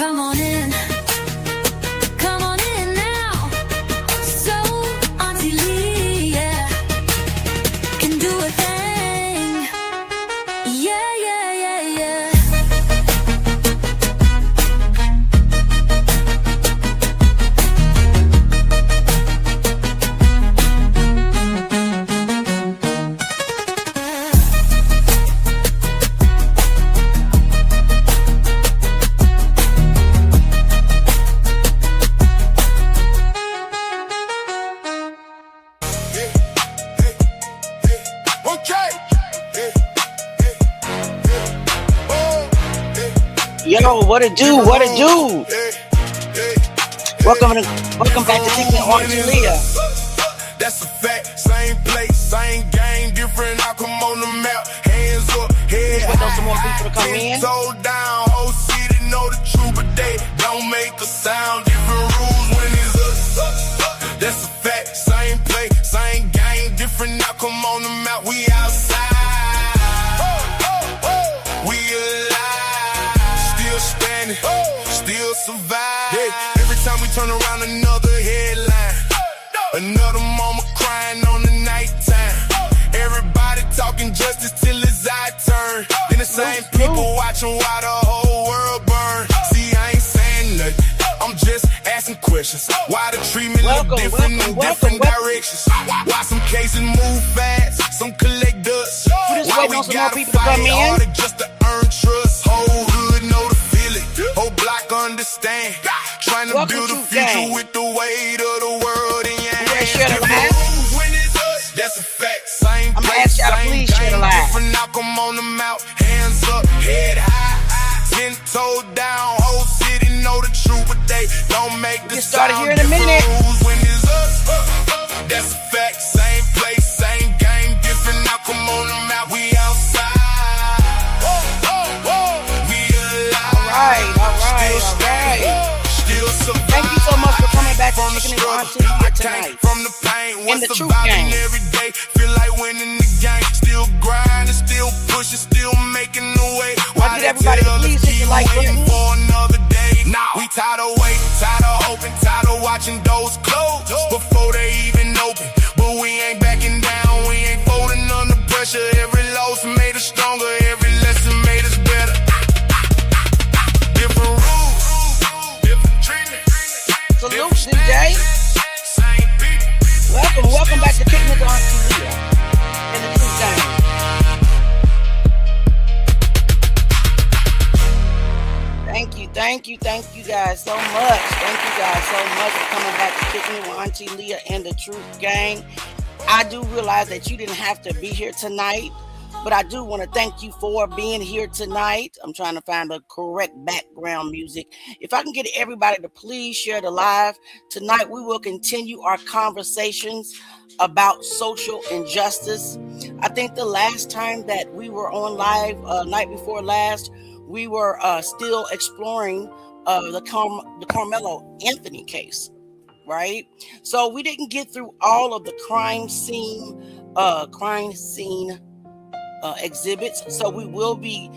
Come on in. Come on in now. So Auntie Leah can do a thing. Yeah, yeah, yeah, yeah. Yo, what it do? What it do? Welcome back to Kicking It with Auntie Leah. That's a fact. Same place, same game, different outcome on the map. Hands up, head Wait on some more people to come in. told down, whole city know the truth, but they don't make a sound. Different rules when it's us. That's a fact. Same place, same game, different outcome on the map. We outside. We alive. Still standing, still survive. Yeah. Every time we turn around, another headline. Another mama crying on the nighttime. Everybody talking justice till it's our turn. Then the same people watching while the whole world burn. See, I ain't saying nothing, I'm just asking questions. Why the treatment look different in different directions? Why some cases move fast, some collect dust? Why we gotta fight harder just to earn trust? Whole hood know the feeling, whole block understand. Trying to build a future with the weight of the world in your hands. When it's us, that's a fact. Same place, same game, different outcome on the mouth. Hands up, head high, 10 toes down. Whole city know the truth, but they don't make the sound. Here in a minute. When it's us, that's a fact. Same place, same game, different outcome on the mouth. We outside. We alive. All right. Thank you so much for coming back to Kicking It with Auntie Leah tonight. From the pain, In the truth game. every day, feel like winning the game. Still grinding, still pushing, still making the way. I need everybody to please hit the like button. For another day. Now we tired of waiting, tired of hoping, tired of watching doors close before they even open. But we ain't backing down, we ain't folding under pressure. Every loss made us stronger, every lesson made us better. Different rules, different treatment. Salute, DJ. Welcome back to Kicking It with Auntie Leah in the Truth Game. Thank you guys so much. Thank you guys so much for coming back to Kicking It with Auntie Leah and the Truth Gang. I do realize that you didn't have to be here tonight, but I do want to thank you for being here tonight. I'm trying to find the correct background music. If I can get everybody to please share the live. Tonight we will continue our conversations about social injustice. I think the last time that we were on live, night before last, we were still exploring the Carmelo Anthony case, right? So we didn't get through all of the crime scene exhibits. So we will be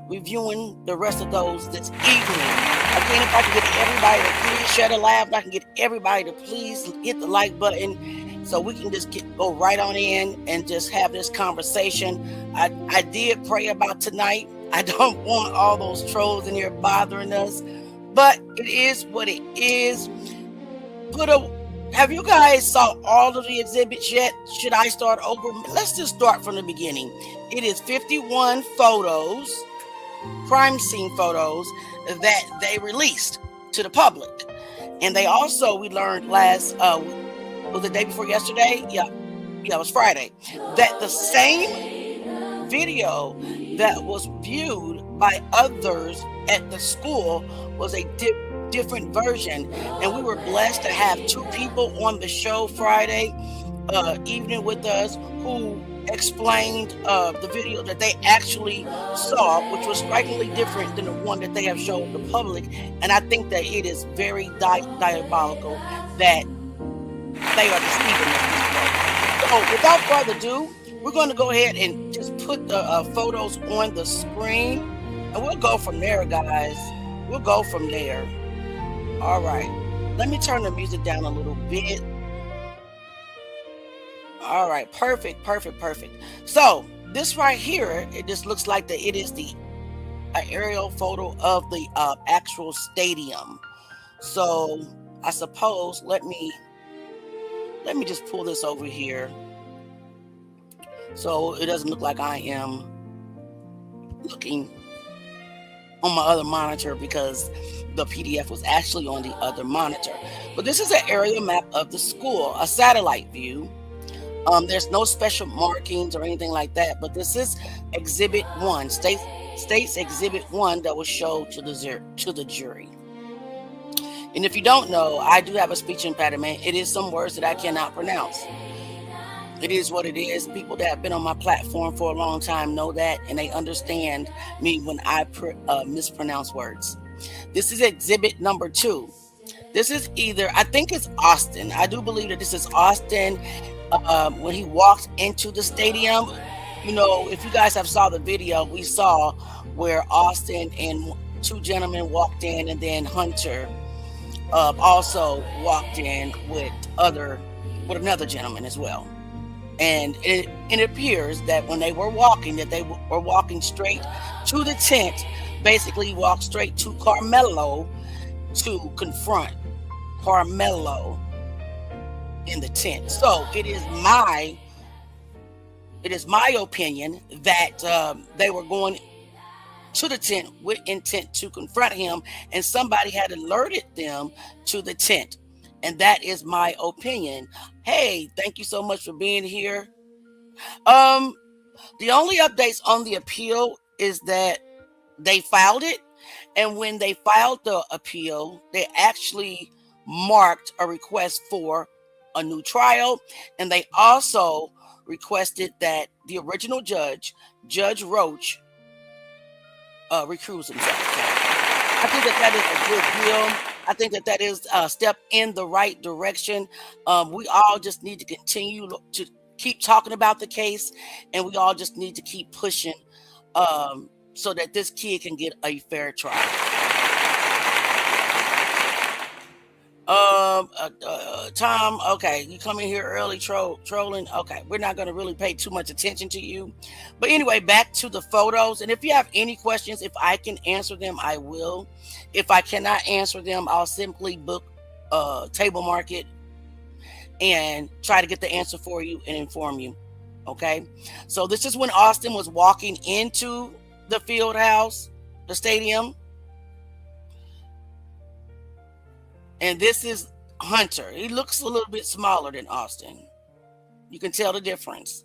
reviewing the rest of those this evening. Again, if I can get everybody to please share the live, if I can get everybody to please hit the like button so we can just go right on in and just have this conversation. I did pray about tonight. I don't want all those trolls in here bothering us, but it is what it is. Have you guys saw all of the exhibits yet? Should I start over? Let's just start from the beginning. It is 51 photos, crime scene photos, that they released to the public. And they also, we learned last, was the day before yesterday? Yeah, it was Friday. That the same video that was viewed by others at the school was a different version, and we were blessed to have two people on the show Friday evening with us who explained the video that they actually saw, which was strikingly different than the one that they have shown the public. And I think that it is very diabolical that they are deceiving us. So without further ado, we're going to go ahead and just put the photos on the screen, and we'll go from there, guys. we'll go from there. All right. Let me turn the music down a little bit. All right, perfect, perfect, perfect. So this right here, it just looks like that it is the aerial photo of the actual stadium. So I suppose let me just pull this over here so it doesn't look like I am looking on my other monitor, because the PDF was actually on the other monitor. But this is an aerial map of the school, a satellite view. There's no special markings or anything like that, but this is Exhibit 1, State's Exhibit 1 that was showed to the jury. And if you don't know, I do have a speech impediment. It is some words that I cannot pronounce. It is what it is. People that have been on my platform for a long time know that, and they understand me when I mispronounce words. This is Exhibit number 2. This is either, I think it's Austin. I do believe that this is Austin when he walked into the stadium. You know, if you guys have saw the video, we saw where Austin and 2 gentlemen walked in, and then Hunter also walked in with another gentleman as well. And it appears that when they were walking, that they were walking straight to the tent, basically walked straight to Carmelo to confront Carmelo in the tent. So it is my opinion that they were going to the tent with intent to confront him, and somebody had alerted them to the tent. And that is my opinion. Hey, thank you so much for being here. The only updates on the appeal is that they filed it, and when they filed the appeal, they actually marked a request for a new trial, and they also requested that the original judge, Judge Roach, recuse himself. I think that is a good deal. I think that is a step in the right direction. We all just need to continue to keep talking about the case, and we all just need to keep pushing so that this kid can get a fair trial. Tom, okay, you come in here early trolling. Okay, we're not going to really pay too much attention to you. But anyway, back to the photos. And if you have any questions, if I can answer them, I will. If I cannot answer them, I'll simply book table market and try to get the answer for you and inform you. Okay, so this is when Austin was walking into the field house, the stadium. And this is Hunter. He looks a little bit smaller than Austin. You can tell the difference.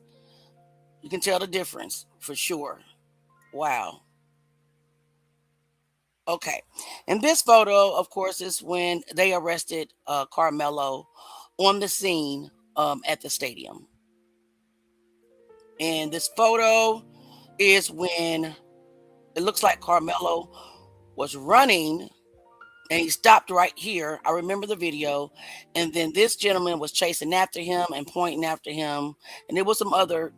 You can tell the difference for sure. Wow. Okay. And this photo, of course, is when they arrested Carmelo on the scene at the stadium. And this photo is when it looks like Carmelo was running, and he stopped right here. I remember the video. And then this gentleman was chasing after him and pointing after him. And there was some other,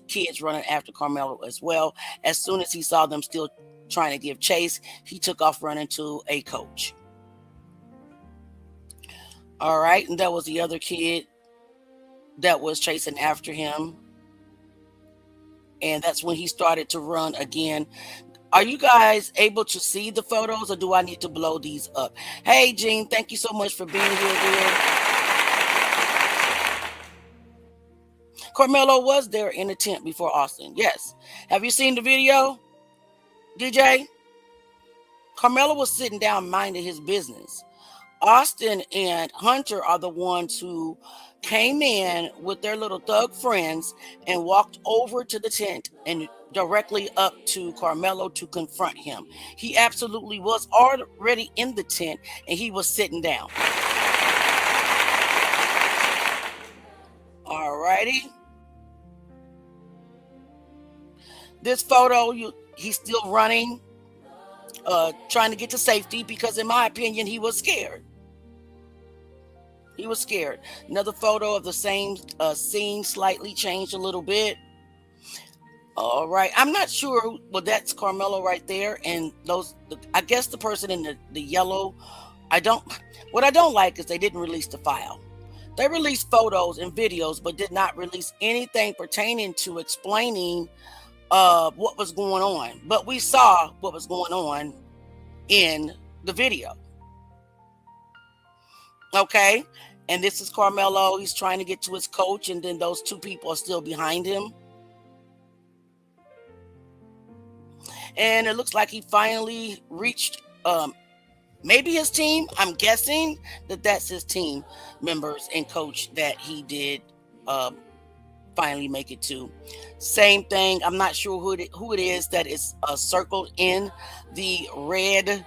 kids running after Carmelo as well. As soon as he saw them still trying to give chase, he took off running to a coach. All right. And that was the other kid that was chasing after him. And that's when he started to run again. Are you guys able to see the photos, or do I need to blow these up? Hey, Jean, thank you so much for being here, dear. Carmelo was there in the tent before Austin. Yes. Have you seen the video, DJ? Carmelo was sitting down minding his business. Austin and Hunter are the ones who came in with their little thug friends and walked over to the tent and directly up to Carmelo to confront him. He absolutely was already in the tent, and he was sitting down. All righty. This photo, he's still running, trying to get to safety, because in my opinion, he was scared. He was scared. Another photo of the same scene, slightly changed a little bit. All right. I'm not sure well that's Carmelo right there. And I guess the person in the yellow, I don't what I don't like is they didn't release the file. They released photos and videos, but did not release anything pertaining to explaining what was going on. But we saw what was going on in the video. Okay. And this is Carmelo. He's trying to get to his coach, and then those two people are still behind him. And it looks like he finally reached maybe his team. I'm guessing that that's his team members and coach that he did finally make it to. Same thing. I'm not sure who it is that is circled in the red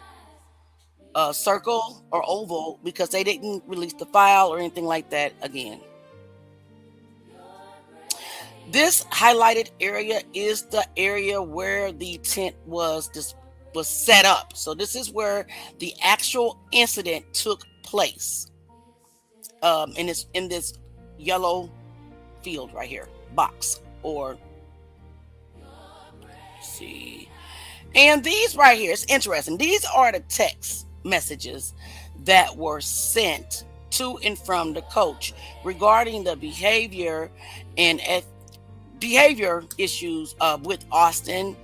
circle or oval, because they didn't release the file or anything like that again. This highlighted area is the area where the tent was set up. So this is where the actual incident took place. In this yellow field right here, box, or see. And these right here, it's interesting. These are the text messages that were sent to and from the coach regarding the behavior and behavior issues with Austin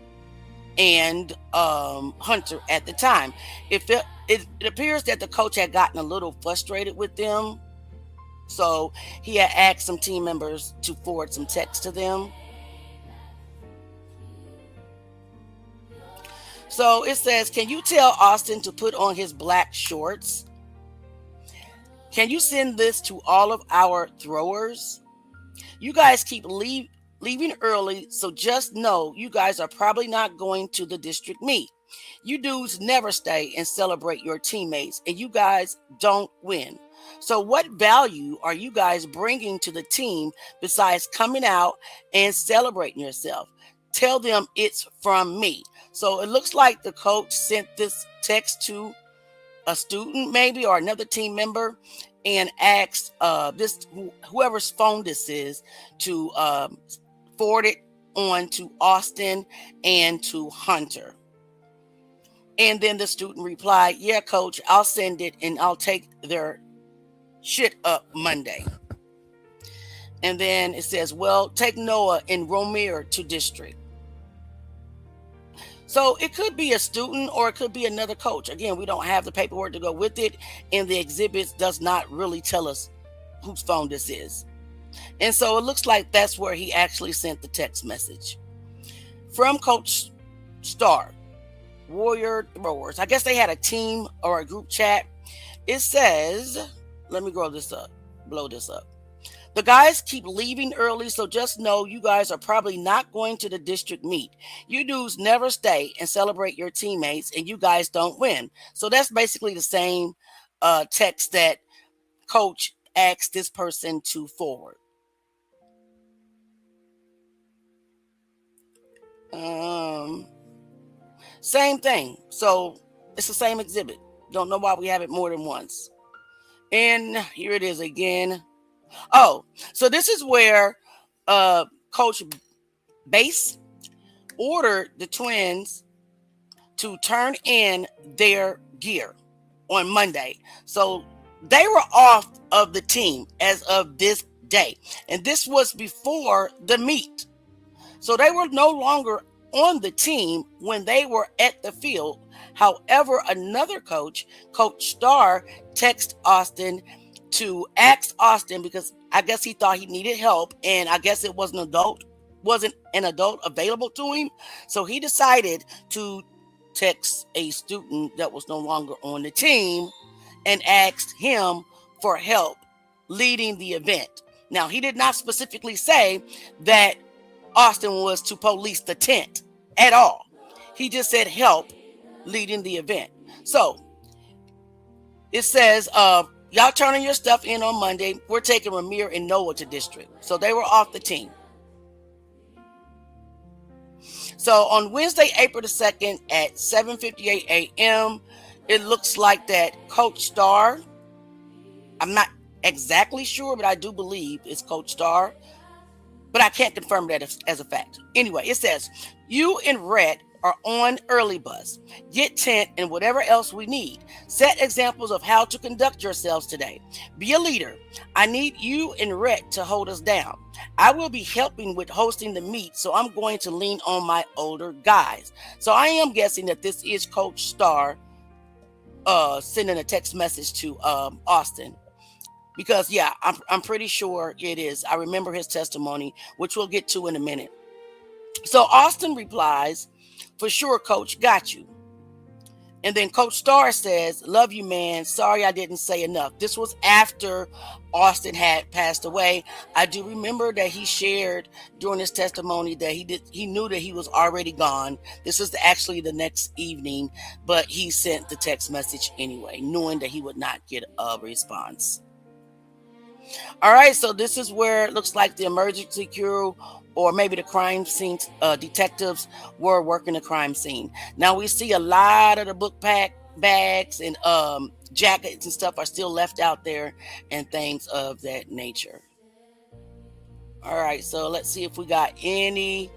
and Hunter at the time. It appears that the coach had gotten a little frustrated with them, so he had asked some team members to forward some text to them. So it says, can you tell Austin to put on his black shorts? Can you send this to all of our throwers? You guys keep leaving early, so just know you guys are probably not going to the district meet. You dudes never stay and celebrate your teammates, and you guys don't win. So what value are you guys bringing to the team besides coming out and celebrating yourself? Tell them it's from me. So it looks like the coach sent this text to a student maybe, or another team member, and asked whoever's phone this is to forward it on to Austin and to Hunter. And then the student replied, yeah, coach, I'll send it and I'll take their shit up Monday. And then it says, well, take Noah and Romir to district. So it could be a student or it could be another coach. Again, we don't have the paperwork to go with it, and the exhibits does not really tell us whose phone this is. And so it looks like that's where he actually sent the text message. From Coach Star, Warrior Throwers. I guess they had a team or a group chat. It says, let me blow this up. The guys keep leaving early, so just know you guys are probably not going to the district meet. You dudes never stay and celebrate your teammates, and you guys don't win. So that's basically the same text that coach asked this person to forward. Same thing. So it's the same exhibit. Don't know why we have it more than once. And here it is again. Oh, so this is where Coach Bass ordered the twins to turn in their gear on Monday. So they were off of the team as of this day. And this was before the meet. So they were no longer on the team when they were at the field. However, another coach, Coach Starr, texted Austin to ask Austin, because I guess he thought he needed help, and I guess it wasn't an adult available to him. So he decided to text a student that was no longer on the team and asked him for help leading the event. Now, he did not specifically say that Austin was to police the tent at all. He just said help leading the event. So it says, y'all turning your stuff in on Monday. We're taking Ramir and Noah to district. So they were off the team. So on Wednesday, April the 2nd at 7:58 a.m., it looks like that Coach Starr, I'm not exactly sure, but I do believe it's Coach Starr, but I can't confirm that as a fact. Anyway, it says, you in red are on early bus. Get tent and whatever else we need. Set examples of how to conduct yourselves today. Be a leader. I need you in red to hold us down. I will be helping with hosting the meet, so I'm going to lean on my older guys. So I am guessing that this is Coach Star sending a text message to Austin. Because yeah, I'm pretty sure it is. I remember his testimony, which we'll get to in a minute. So Austin replies, for sure, coach, got you. And then Coach Star says, love you, man. Sorry I didn't say enough. This was after Austin had passed away. I do remember that he shared during his testimony that he knew that he was already gone. This is actually the next evening, but he sent the text message anyway, knowing that he would not get a response. All right, so this is where it looks like the emergency crew or maybe the crime scene detectives were working the crime scene. Now we see a lot of the book pack bags and jackets and stuff are still left out there and things of that nature. All right, so let's see if we got any.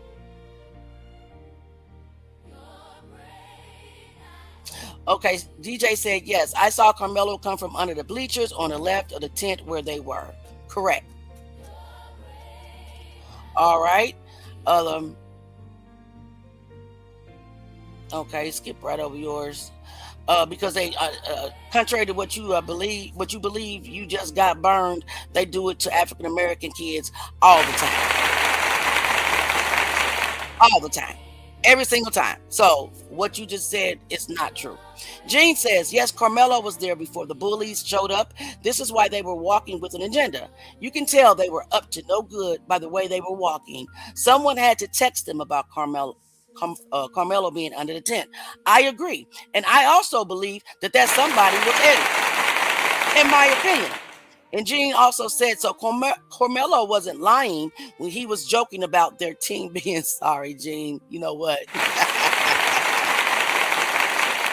Okay, DJ said, yes, I saw Carmelo come from under the bleachers on the left of the tent where they were. Correct. All right. Okay, skip right over yours. Because they, contrary to what you believe, you just got burned. They do it to African American kids all the time, every single time. So what you just said is not true. Jean says, yes, Carmelo was there before the bullies showed up. This is why they were walking with an agenda. You can tell they were up to no good by the way they were walking. Someone had to text them about Carmelo being under the tent. I agree. And I also believe that somebody was Eddie, in my opinion. And Jean also said, so Carmelo wasn't lying when he was joking about their team being sorry, Jean. You know what?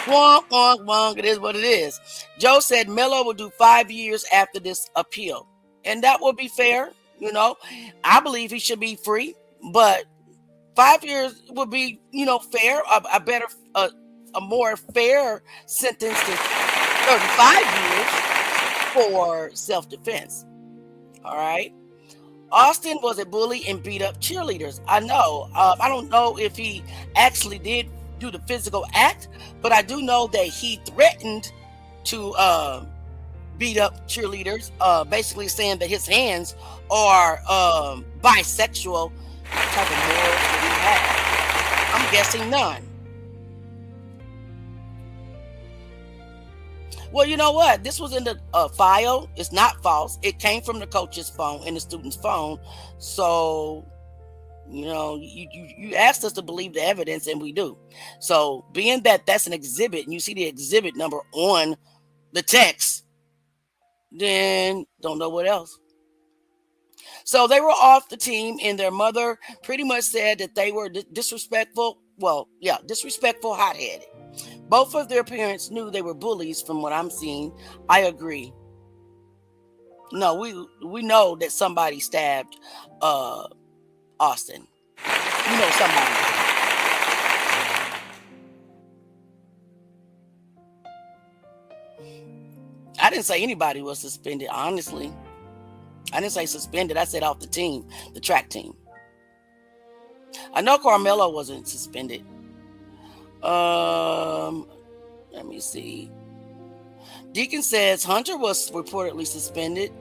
Wonk, wonk, wonk. It is what it is. Joe said Melo will do 5 years after this appeal. And that would be fair. You know, I believe he should be free, but 5 years would be, fair, a more fair sentence than 35 years for self-defense. All right. Austin was a bully and beat up cheerleaders. I know. I don't know if he actually did do the physical act, but I do know that he threatened to beat up cheerleaders, basically saying that his hands are bisexual. What type of morals do he have? I'm guessing none. Well, you know what? This was in the file. It's not false. It came from the coach's phone and the student's phone. So, you asked us to believe the evidence, and we do. So, being that that's an exhibit, and you see the exhibit number on the text, then don't know what else. So they were off the team, and their mother pretty much said that they were disrespectful. Well, yeah, disrespectful, hot-headed. Both of their parents knew they were bullies from what I'm seeing. I agree. No, we know that somebody stabbed Austin. Somebody. I didn't say anybody was suspended, honestly. I didn't say suspended. I said off the team, the track team. I know Carmelo wasn't suspended. Let me see. Deacon says Hunter was reportedly suspended.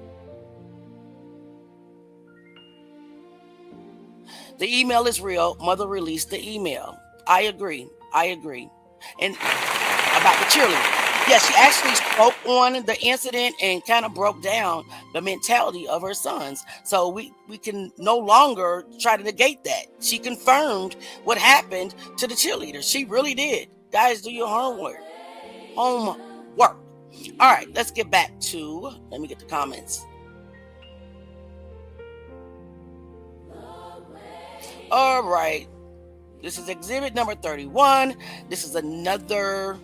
The email is real. Mother released the email. I agree. And about the cheerleader. Yeah, she actually spoke on the incident and kind of broke down the mentality of her sons. So we can no longer try to negate that. She confirmed what happened to the cheerleader. She really did. Guys, do your homework. All right, let's get back to, let me get the comments. All right. This is exhibit number 31. This is another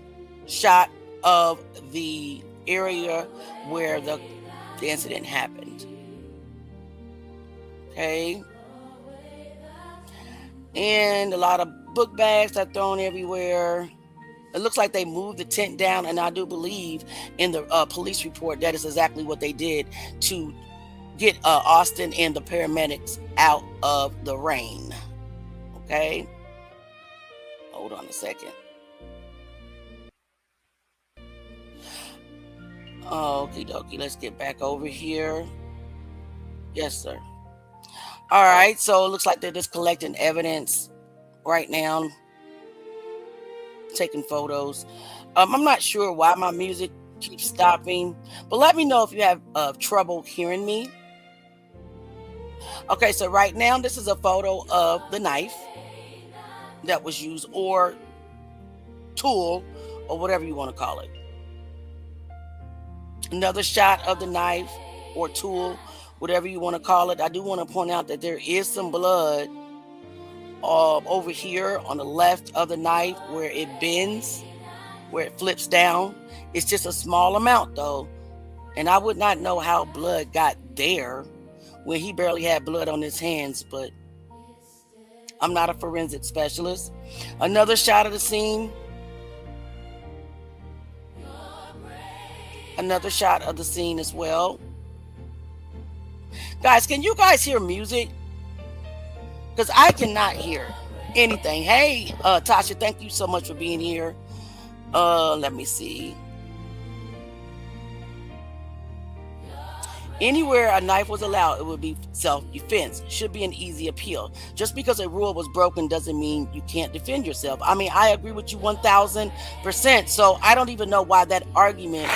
shot of the area where the incident happened. Okay. And a lot of book bags are thrown everywhere. It looks like they moved the tent down, and I do believe in the police report that is exactly what they did to get Austin and the paramedics out of the rain. Okay, hold on a second. Okie dokie, let's get back over here. Yes, sir. All right, so it looks like they're just collecting evidence right now, taking photos. I'm not sure why my music keeps stopping, but let me know if you have trouble hearing me. Okay, so right now this is a photo of the knife that was used, or tool, or whatever you want to call it. Another shot of the knife or tool, whatever you want to call it. I do want to point out that there is some blood over here on the left of the knife where it bends, where it flips down. It's just a small amount though, and I would not know how blood got there when he barely had blood on his hands, but I'm not a forensic specialist. Another shot of the scene. Another shot of the scene as well. Guys, can you guys hear music? Because I cannot hear anything. Hey, Tasha, thank you so much for being here. Let me see. Anywhere a knife was allowed, it would be self-defense. Should be an easy appeal. Just because a rule was broken doesn't mean you can't defend yourself. I mean, I agree with you 1,000%. So I don't even know why that argument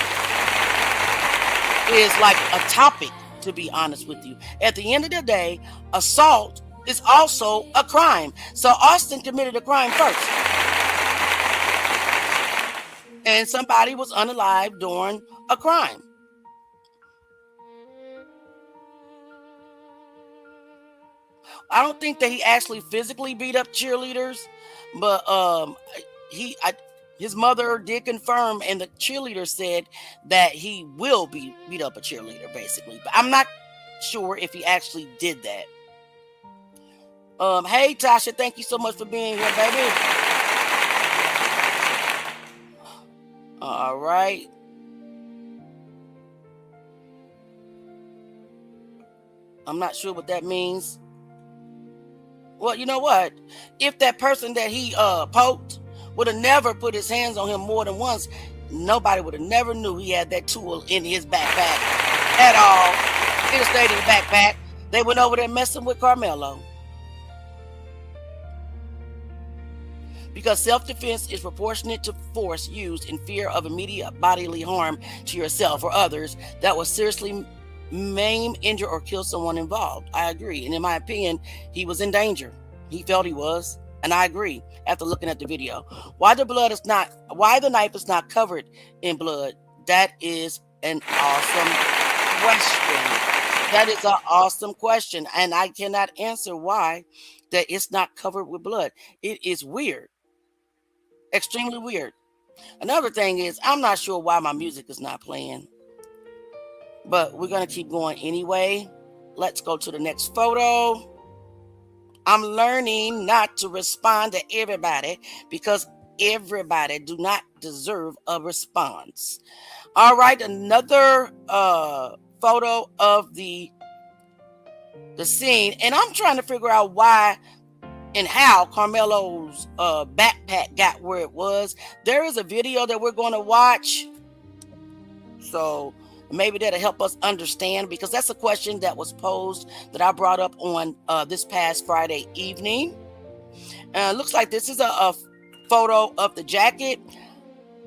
is like a topic, to be honest with you. At the end of the day, assault is also a crime. So Austin committed a crime first. And somebody was unalive during a crime. I don't think that he actually physically beat up cheerleaders, but his mother did confirm, and the cheerleader said that he will beat up a cheerleader, basically. But I'm not sure if he actually did that. Hey, Tasha, thank you so much for being here, baby. All right. I'm not sure what that means. Well, you know what? If that person that he poked would have never put his hands on him more than once, nobody would have never knew he had that tool in his backpack at all. It stayed in his backpack. They went over there messing with Carmelo. Because self-defense is proportionate to force used in fear of immediate bodily harm to yourself or others that will seriously maim, injure, or kill someone involved. I agree. And in my opinion, he was in danger. He felt he was. And I agree after looking at the video. Why the knife is not covered in blood? That is an awesome question. That is an awesome question. And I cannot answer why that it's not covered with blood. It is weird. Extremely weird. Another thing is, I'm not sure why my music is not playing. But we're going to keep going anyway. Let's go to the next photo. I'm learning not to respond to everybody because everybody do not deserve a response. All right, another photo of the scene. And I'm trying to figure out why and how Carmelo's backpack got where it was. There is a video that we're going to watch. So maybe that'll help us understand, because that's a question that was posed that I brought up on this past Friday evening. It looks like this is a photo of the jacket.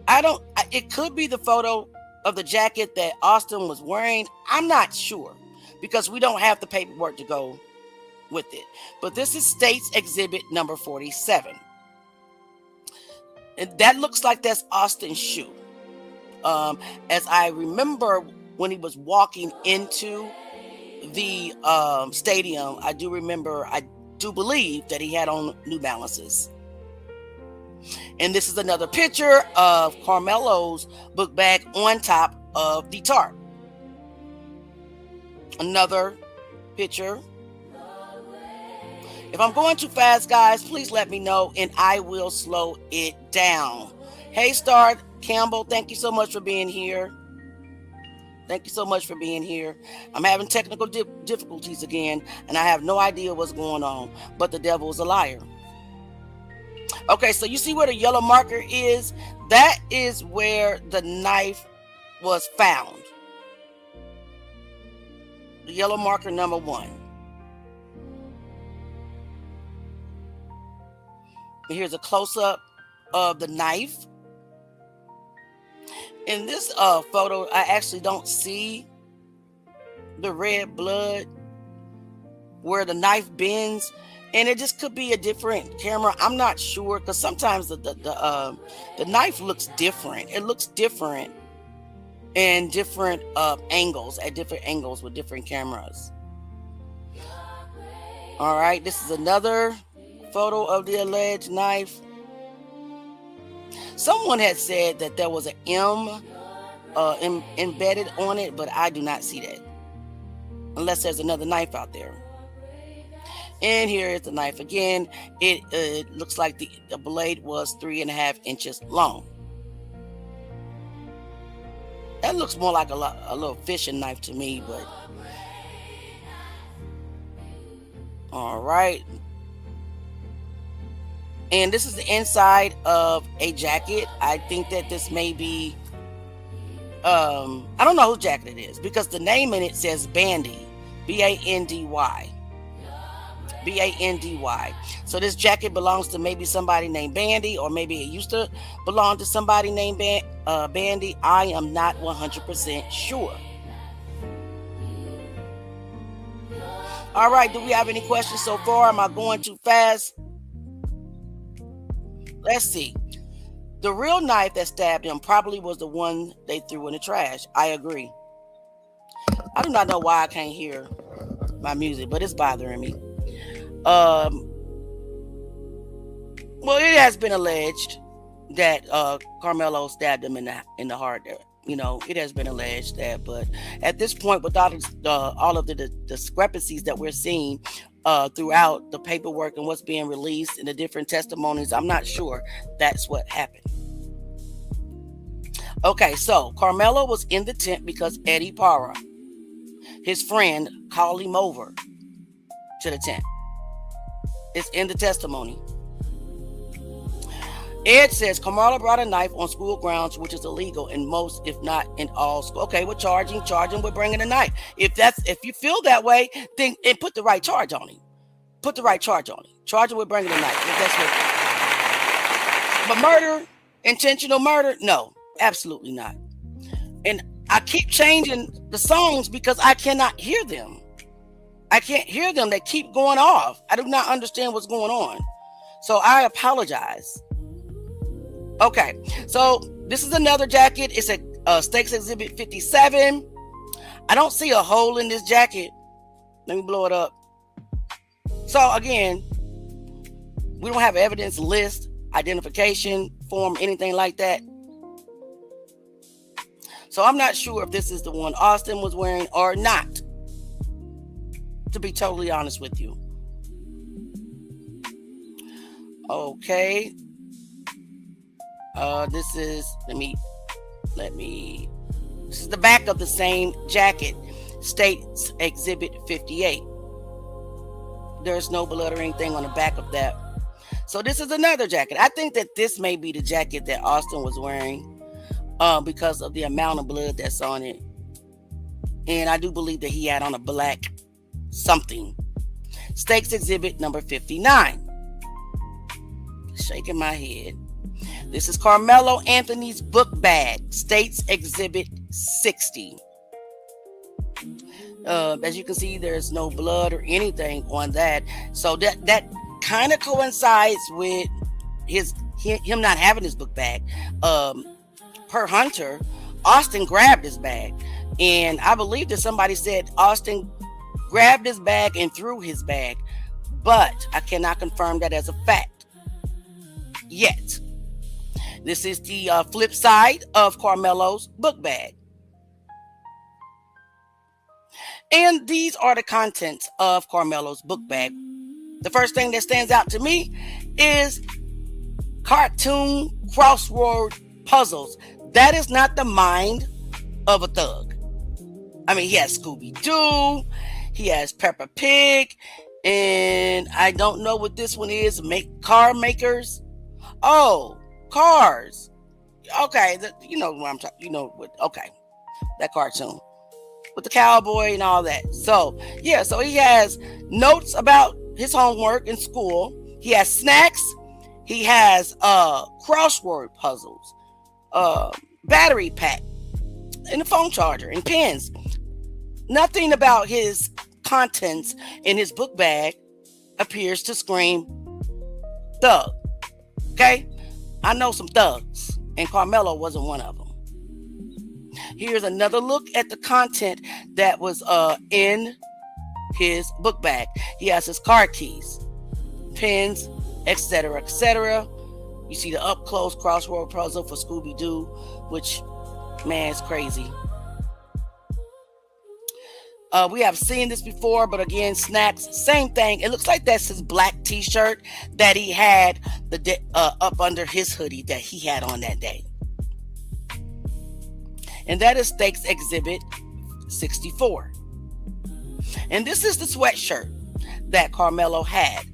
It could be the photo of the jacket that Austin was wearing. I'm not sure because we don't have the paperwork to go with it. But this is State's Exhibit number 47. And that looks like that's Austin's shoe. As I remember when he was walking into the stadium, I do believe that he had on New Balances. And this is another picture of Carmelo's book bag on top of the tarp. Another picture. If I'm going too fast, guys, please let me know and I will slow it down. Hey, Star Campbell, thank you so much for being here. Thank you so much for being here. I'm having technical difficulties again, and I have no idea what's going on, but the devil is a liar. Okay, so you see where the yellow marker is? That is where the knife was found. The yellow marker number 1. And here's a close-up of the knife. In this photo, I actually don't see the red blood where the knife bends, and it just could be a different camera. I'm not sure, because sometimes the knife looks different. It looks different in different angles, at different angles with different cameras. All right, this is another photo of the alleged knife. Someone had said that there was an M embedded on it, but I do not see that unless there's another knife out there. And here is the knife again. It looks like the blade was 3.5 inches long. That looks more like a little fishing knife to me, but all right. And this is the inside of a jacket. I think that this may be, I don't know whose jacket it is, because the name in it says Bandy, B-A-N-D-Y. B-A-N-D-Y. So this jacket belongs to maybe somebody named Bandy, or maybe it used to belong to somebody named Bandy. I am not 100% sure. All right, do we have any questions so far? Am I going too fast? Let's see. The real knife that stabbed him probably was the one they threw in the trash. I agree. I do not know why I can't hear my music, but it's bothering me. Well, it has been alleged that Carmelo stabbed him in the heart. You know, it has been alleged that, but at this point, without all of the discrepancies that we're seeing throughout the paperwork and what's being released and the different testimonies, I'm not sure that's what happened. Okay, so Carmelo was in the tent because Eddie Parra, his friend, called him over to the tent. It's in the testimony. Ed says Carmelo brought a knife on school grounds, which is illegal in most, if not in all school. Okay, we're charging with bringing a knife. If you feel that way, then put the right charge on him. Put the right charge on him. Charge him with bringing a knife. If that's what. But murder, intentional murder, no, absolutely not. And I keep changing the songs because I cannot hear them. I can't hear them. They keep going off. I do not understand what's going on. So I apologize. Okay, so this is another jacket. It's a Stakes Exhibit 57. I don't see a hole in this jacket. Let me blow it up. So again, we don't have evidence list, identification form, anything like that. So I'm not sure if this is the one Austin was wearing or not, to be totally honest with you. Okay. This is, this is the back of the same jacket, States Exhibit 58. There's no blood or anything on the back of that. So this is another jacket. I think that this may be the jacket that Austin was wearing because of the amount of blood that's on it. And I do believe that he had on a black something. Stakes Exhibit number 59. Shaking my head. This is Carmelo Anthony's book bag, States Exhibit 60. As you can see, there's no blood or anything on that. So that kind of coincides with him not having his book bag. Per Hunter, Austin grabbed his bag. And I believe that somebody said Austin grabbed his bag and threw his bag. But I cannot confirm that as a fact yet. This is the flip side of Carmelo's book bag. And these are the contents of Carmelo's book bag. the first thing that stands out to me is cartoon crossword puzzles. That is not the mind of a thug. I mean, he has Scooby-Doo, he has Peppa Pig, and I don't know what this one is. Car makers. Oh, cars. Okay, you know what I'm talking. You know what? Okay, that cartoon with the cowboy and all that. So yeah, so he has notes about his homework in school. He has snacks. He has crossword puzzles, battery pack, and a phone charger and pens. Nothing about his contents in his book bag appears to scream thug. Okay, I know some thugs, and Carmelo wasn't one of them. Here's another look at the content that was in his book bag. He has his car keys, pens, etc., etc. You see the up close crossword puzzle for Scooby-Doo, which, man, is crazy. We have seen this before, but again, snacks, same thing. It looks like that's his black t-shirt that he had up under his hoodie that he had on that day. And that is Stakes Exhibit 64. And this is the sweatshirt that Carmelo had.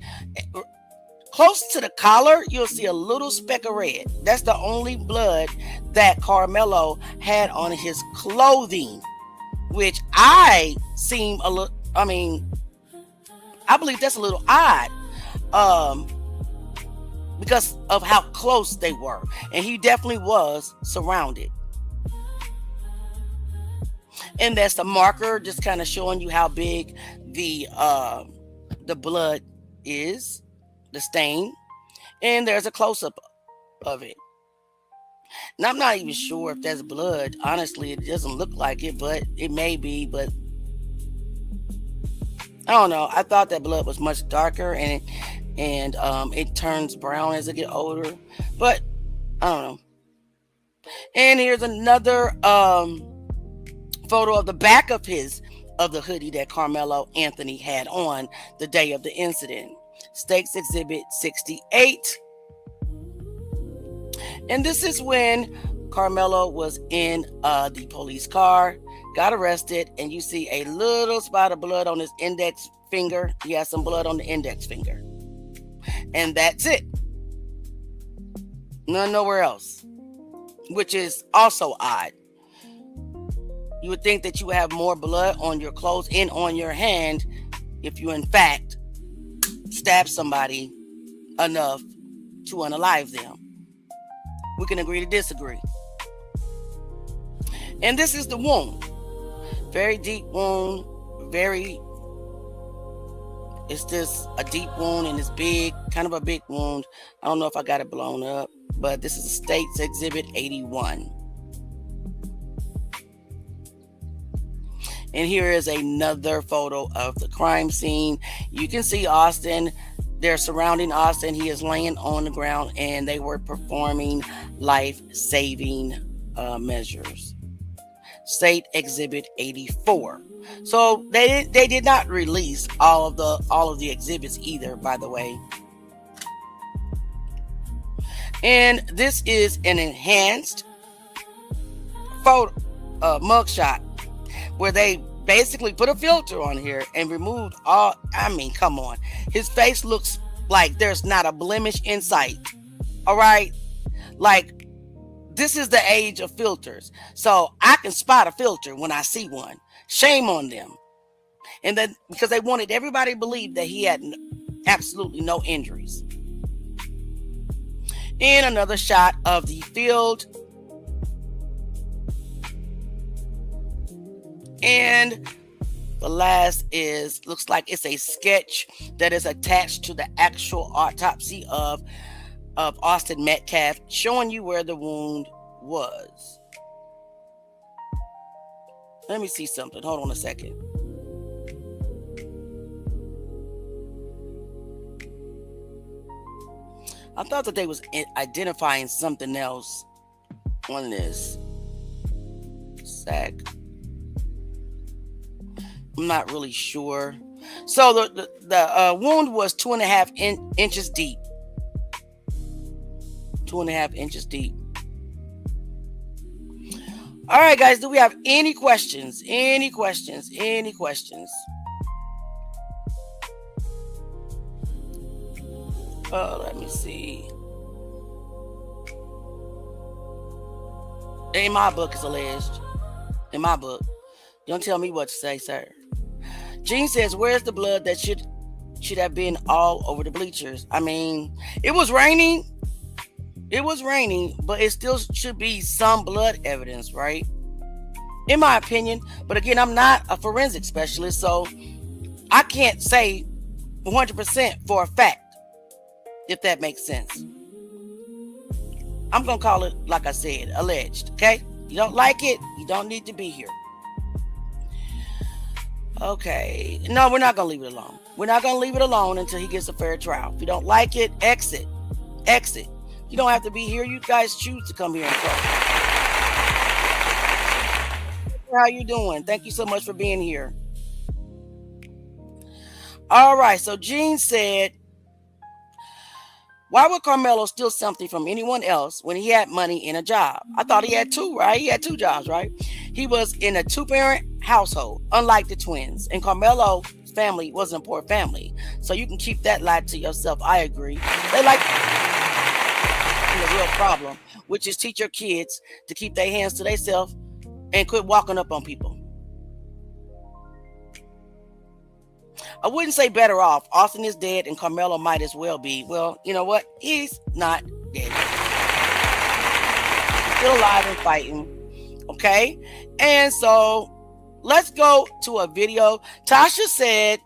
Close to the collar, you'll see a little speck of red. That's the only blood that Carmelo had on his clothing, which I seem a little, I believe that's a little odd, because of how close they were. And he definitely was surrounded. And that's the marker, just kind of showing you how big the blood is, the stain. And there's a close-up of it. And I'm not even sure if that's blood. Honestly, it doesn't look like it, but it may be. But I don't know. I thought that blood was much darker, and it turns brown as it gets older. But I don't know. And here's another photo of the back of the hoodie that Carmelo Anthony had on the day of the incident. Stakes Exhibit 68. And this is when Carmelo was in the police car, got arrested, and you see a little spot of blood on his index finger. He has some blood on the index finger. And that's it. Nowhere else. Which is also odd. You would think that you would have more blood on your clothes and on your hand if you, in fact, stab somebody enough to unalive them. We can agree to disagree. And this is the wound. Very deep wound. It's just a deep wound, and it's big, kind of a big wound. I don't know if I got it blown up, but this is States Exhibit 81. And here is another photo of the crime scene. You can see Austin. They're surrounding Austin. He is laying on the ground, and they were performing life-saving measures. State Exhibit 84. So they did not release all of the exhibits either, by the way. And this is an enhanced photo mugshot, where they basically put a filter on here and removed all. Come on. His face looks like there's not a blemish in sight. All right? Like, this is the age of filters. So I can spot a filter when I see one. Shame on them. And then, because they wanted everybody to believe that he had absolutely no injuries. And another shot of the field. And the last looks like it's a sketch that is attached to the actual autopsy of Austin Metcalf, showing you where the wound was. Let me see something. Hold on a second. I thought that they was identifying something else on this. Sack. I'm not really sure. So the wound was 2.5 inches deep. 2.5 inches deep. All right, guys, do we have any questions? Any questions? Any questions? Let me see. In my book, it's alleged. In my book. Don't tell me what to say, sir. Gene says, where's the blood that should have been all over the bleachers? I mean, it was raining. It was raining, but it still should be some blood evidence, right? In my opinion. But again, I'm not a forensic specialist, so I can't say 100% for a fact, if that makes sense. I'm going to call it, like I said, alleged, okay? You don't like it, you don't need to be here. Okay. No, we're not going to leave it alone. We're not going to leave it alone until he gets a fair trial. If you don't like it, exit. Exit. You don't have to be here. You guys choose to come here and talk. How you doing? Thank you so much for being here. All right. So Gene said, why would Carmelo steal something from anyone else when he had money in a job? I thought he had two, right? He had two jobs, right? He was in a two-parent household, unlike the twins. And Carmelo's family wasn't a poor family. So you can keep that lie to yourself. I agree. They like the real problem, which is teach your kids to keep their hands to themselves and quit walking up on people. I wouldn't say better off. Austin is dead and Carmelo might as well be. Well, you know what? He's not dead. He's still alive and fighting. Okay? And so let's go to a video. Tasha said,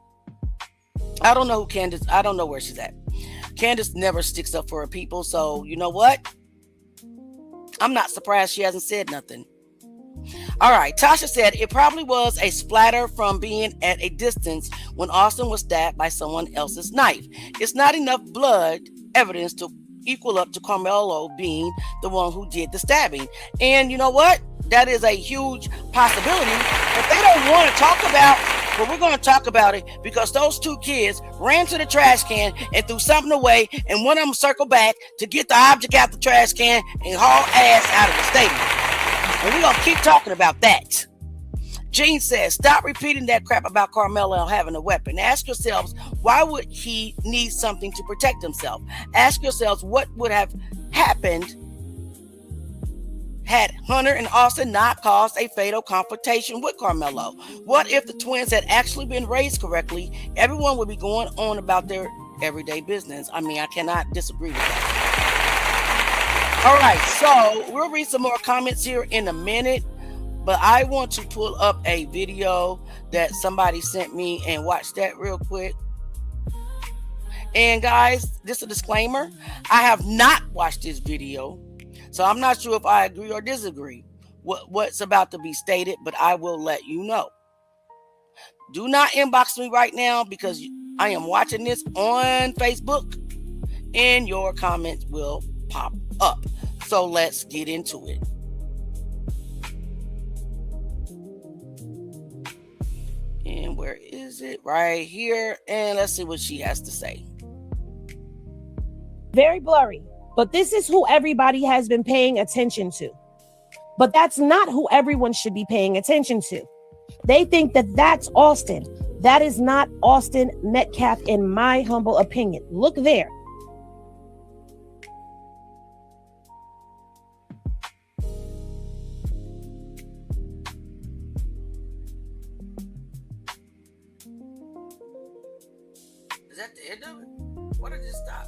I don't know who Candace, I don't know where she's at. Candace never sticks up for her people. So you know what? I'm not surprised she hasn't said nothing. All right, Tasha said it probably was a splatter from being at a distance when Austin was stabbed by someone else's knife. It's not enough blood evidence to equal up to Carmelo being the one who did the stabbing. And you know what? That is a huge possibility. If they don't want to talk about, but we're going to talk about it because those two kids ran to the trash can and threw something away, and one of them circled back to get the object out the trash can and haul ass out of the stadium. And we're going to keep talking about that. Gene says, stop repeating that crap about Carmelo having a weapon. Ask yourselves, why would he need something to protect himself? Ask yourselves, what would have happened had Hunter and Austin not caused a fatal confrontation with Carmelo? What if the twins had actually been raised correctly? Everyone would be going on about their everyday business. I mean, I cannot disagree with that. All right, so we'll read some more comments here in a minute, but I want to pull up a video that somebody sent me and watch that real quick. And guys, this is a disclaimer. I have not watched this video, so I'm not sure if I agree or disagree what's about to be stated, but I will let you know. Do not inbox me right now because I am watching this on Facebook and your comments will pop up. So let's get into it. And where is it? Right here. And let's see what she has to say. Very blurry, but this is who everybody has been paying attention to. But that's not who everyone should be paying attention to. They think that that's Austin. That is not Austin Metcalf, in my humble opinion. Look there. Is that the end of it? Why did it stop?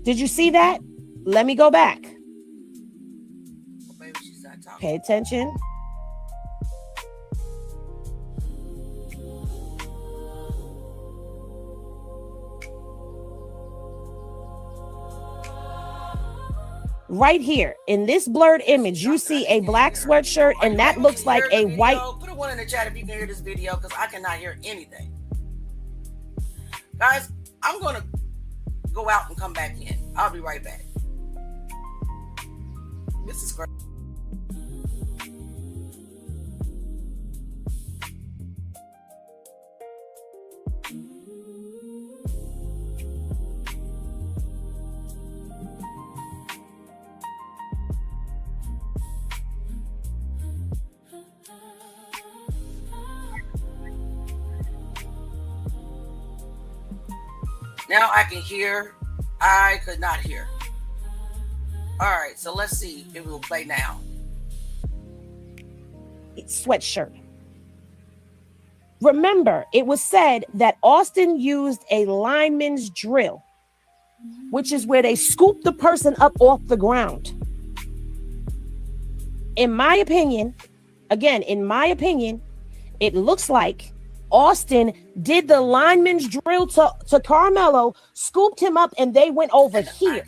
Did you see that? Let me go back. Well, maybe she started talking. Pay attention. Right here in this blurred image, you see a black sweatshirt, and that looks like a white. Put a one in the chat if you can hear this video because I cannot hear anything. Guys, I'm going to go out and come back in. I'll be right back. This is great. Now I can hear. I could not hear. All right, so let's see if it will play now. Sweatshirt. Remember, it was said that Austin used a lineman's drill, which is where they scoop the person up off the ground. In my opinion, it looks like Austin did the lineman's drill to Carmelo, scooped him up, and they went over here.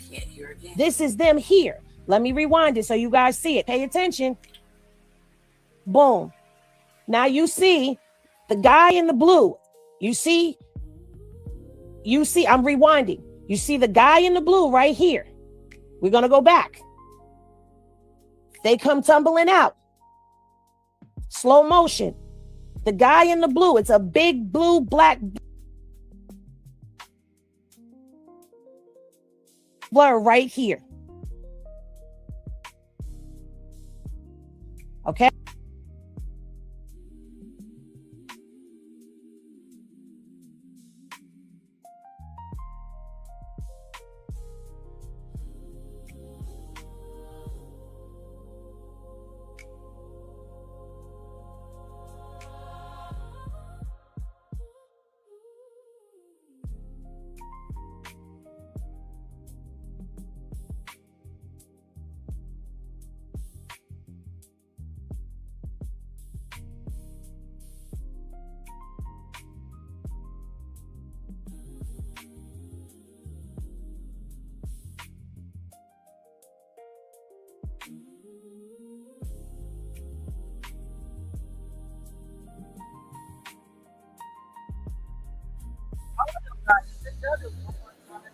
This is them here. Let me rewind it so you guys see it. Pay attention. Boom. Now you see the guy in the blue. You see, I'm rewinding. You see the guy in the blue right here. We're going to go back. They come tumbling out. Slow motion. The guy in the blue, it's a big blue, black blur right here. Okay.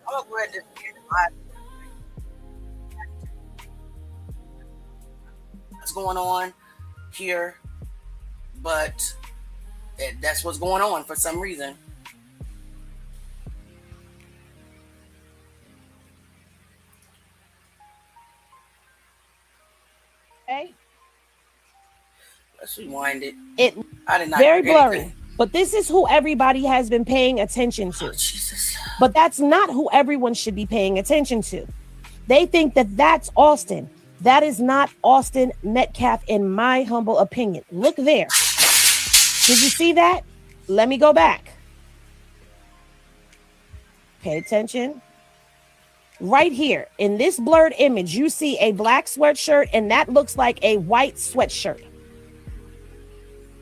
I'll go ahead and what's going on here, but that's what's going on for some reason. Okay. Let's rewind it. I did not very blurry. Anything. But this is who everybody has been paying attention to. Oh, Jesus. But that's not who everyone should be paying attention to. They think that that's Austin. That is not Austin Metcalf, in my humble opinion. Look there. Did you see that? Let me go back. Pay attention. Right here in this blurred image, you see a black sweatshirt, and that looks like a white sweatshirt.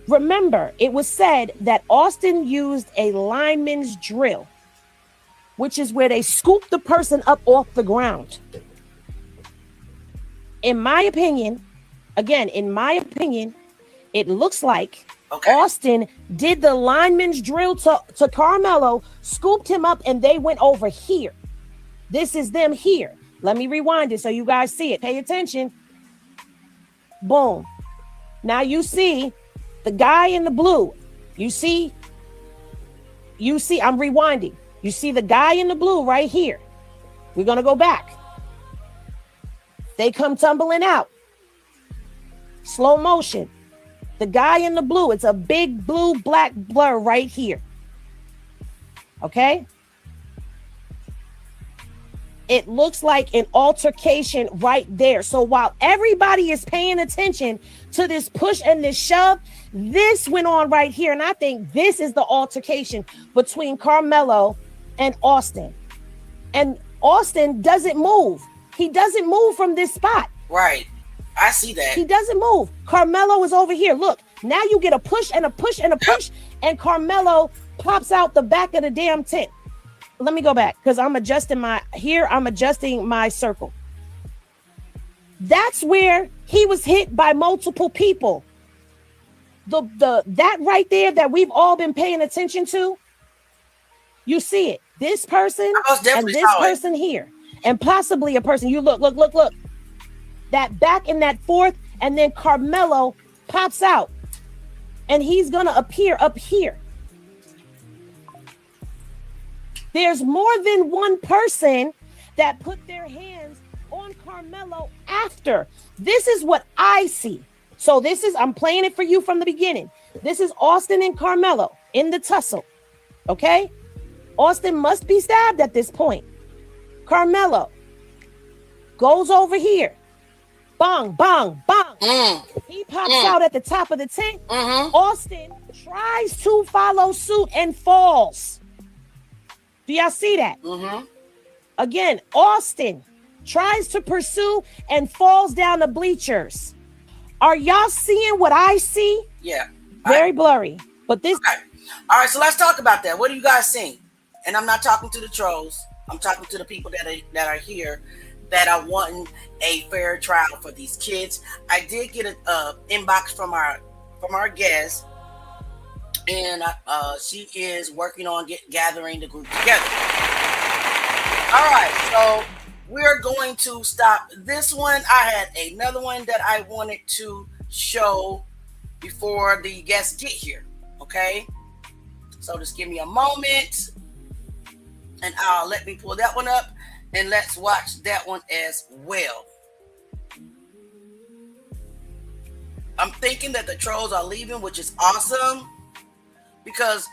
Remember, it was said that Austin used a lineman's drill, which is where they scoop the person up off the ground. In my opinion, it looks like Austin did the lineman's drill to Carmelo, scooped him up, and they went over here. This is them here. Let me rewind it so you guys see it. Pay attention. Boom. Now you see the guy in the blue. You see, I'm rewinding. You see the guy in the blue right here. We're going to go back. They come tumbling out. Slow motion. The guy in the blue, it's a big blue, black blur right here. Okay? It looks like an altercation right there. So while everybody is paying attention to this push and this shove, this went on right here. And I think this is the altercation between Carmelo and Austin. And Austin doesn't move. He doesn't move from this spot. Right. I see that. He doesn't move. Carmelo is over here. Look, now you get a push and a push and a push, and Carmelo pops out the back of the damn tent. Let me go back because I'm adjusting my circle. That's where he was hit by multiple people. That right there that we've all been paying attention to. You see it. This person and this person here, and possibly a person. You look. That back in that fourth, and then Carmelo pops out, and he's gonna appear up here. There's more than one person that put their hands on Carmelo after. This is what I see. So I'm playing it for you from the beginning. This is Austin and Carmelo in the tussle. Okay? Austin must be stabbed at this point. Carmelo goes over here. Bang, bang, bang. He pops out at the top of the tent. Austin tries to follow suit and falls. Do y'all see that? Again, Austin tries to pursue and falls down the bleachers. Are y'all seeing what I see? Yeah. Very blurry. But this... Okay. All right, so let's talk about that. What are you guys seeing? And I'm not talking to the trolls. I'm talking to the people that are here that are wanting a fair trial for these kids. I did get an inbox from our guest, and she is working on gathering the group together. All right, so we're going to stop this one. I had another one that I wanted to show before the guests get here. Okay, so just give me a moment, and let me pull that one up, and let's watch that one as well. I'm thinking that the trolls are leaving, which is awesome, because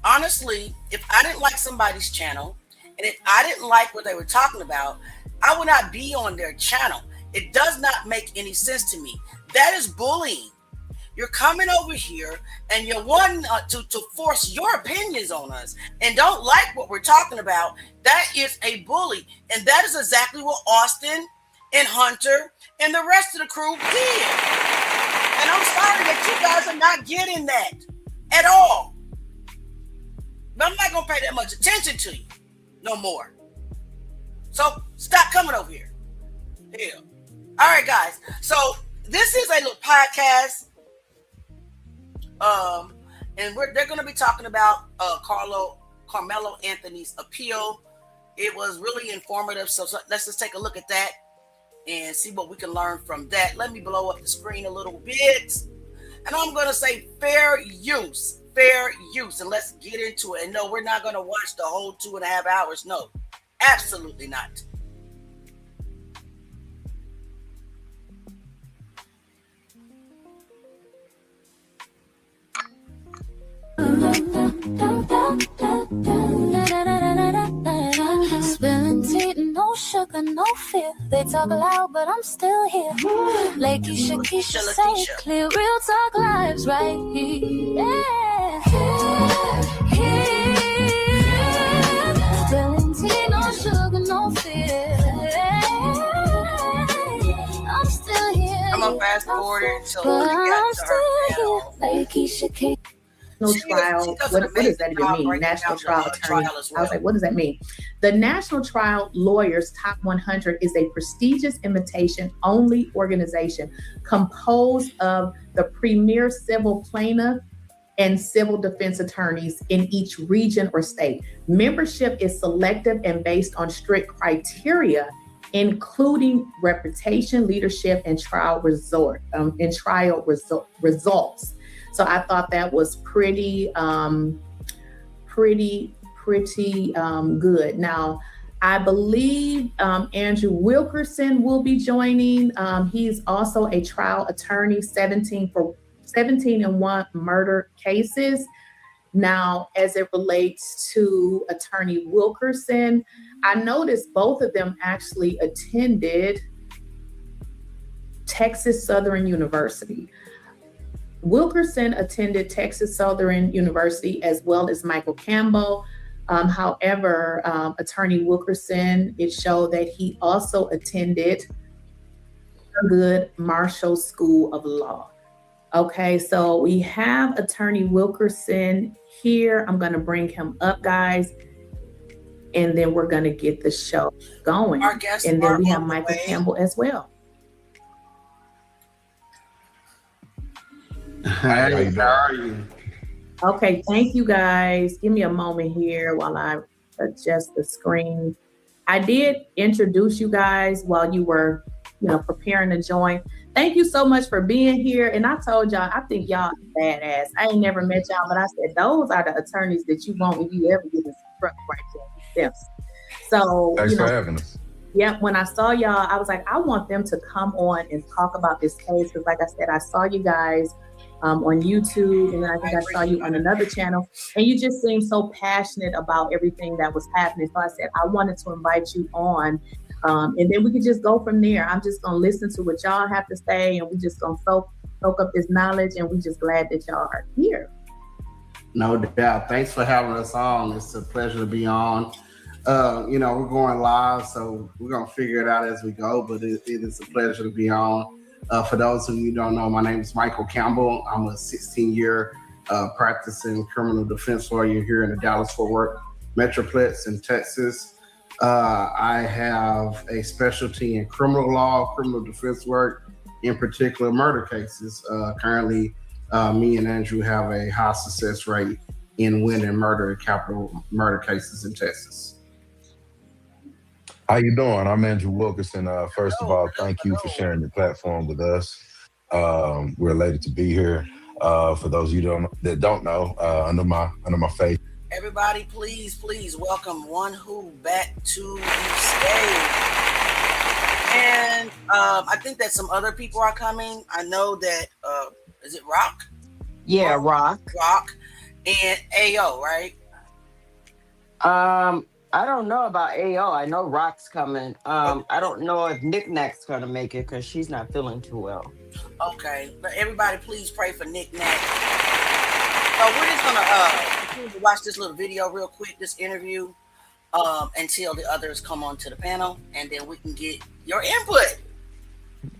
honestly, if I didn't like somebody's channel, and if I didn't like what they were talking about, I would not be on their channel. It does not make any sense to me. That is bullying. You're coming over here and you're wanting to force your opinions on us and don't like what we're talking about. That is a bully. And that is exactly what Austin and Hunter and the rest of the crew did. And I'm sorry that you guys are not getting that at all. But I'm not going to pay that much attention to you no more. So stop coming over here. Hell. All right, guys. So this is a little podcast. And they're going to be talking about Carmelo Anthony's appeal. It was really informative. So let's just take a look at that and see what we can learn from that. Let me blow up the screen a little bit. And I'm going to say fair use. And let's get into it. And no, we're not going to watch the whole 2.5 hours. No, absolutely not. Spilling tea, no sugar, no fear. They talk loud, but I'm still here. Like Keisha say, clear real talk lives right here. Spilling tea, no sugar, no fear. I'm still here. I'm gonna fast forward it until we But got I'm to her still panel. here. Like Keisha National trial. What does that even mean? National trial attorney. I was like, what does that mean? The National Trial Lawyers Top 100 is a prestigious invitation-only organization composed of the premier civil plaintiff and civil defense attorneys in each region or state. Membership is selective and based on strict criteria, including reputation, leadership, and trial results. So I thought that was pretty good. Now, I believe Andrew Wilkerson will be joining. He's also a trial attorney, 17 and 1 murder cases. Now, as it relates to Attorney Wilkerson, I noticed both of them actually attended Texas Southern University. Wilkerson attended Texas Southern University as well as Michael Campbell. However, Attorney Wilkerson, it showed that he also attended Good Marshall School of Law. Okay, so we have Attorney Wilkerson here. I'm going to bring him up, guys, and then we're going to get the show going. And then we have Michael Campbell as well. Hi, how are you? Okay, thank you guys. Give me a moment here while I adjust the screen. I did introduce you guys while you were, preparing to join. Thank you so much for being here. And I told y'all, I think y'all are badass. I ain't never met y'all, but I said, those are the attorneys that you want if you ever get this truck right there. Yes. So, thanks for having us. Yeah, when I saw y'all, I was like, I want them to come on and talk about this case. Because like I said, I saw you guys on YouTube, and then I think I saw you on another channel, and you just seemed so passionate about everything that was happening. So I said I wanted to invite you on, and then we could just go from there. I'm just gonna listen to what y'all have to say, and we just gonna soak up this knowledge, and we just glad that y'all are here. No doubt. Thanks for having us on. It's a pleasure to be on. We're going live, so we're gonna figure it out as we go, but it is a pleasure to be on. For those of you who don't know, my name is Michael Campbell. I'm a 16-year practicing criminal defense lawyer here in the Dallas-Fort Worth Metroplex in Texas. I have a specialty in criminal law, criminal defense work, in particular murder cases. Currently, me and Andrew have a high success rate in winning murder and capital murder cases in Texas. How you doing? I'm Andrew Wilkerson. First of all, thank you for sharing your platform with us. We're elated to be here. For those of you that don't know, under my face. Everybody, please welcome One Who back to the stage. And I think that some other people are coming. I know that is it Rock? Yeah, Rock. Rock and AO, right? I don't know about AO. I know Rock's coming. I don't know if Knick-Knack's gonna make it because she's not feeling too well. Okay, but everybody, please pray for Knick-Knack. So we're just gonna continue to watch this little video real quick, this interview, until the others come onto the panel, and then we can get your input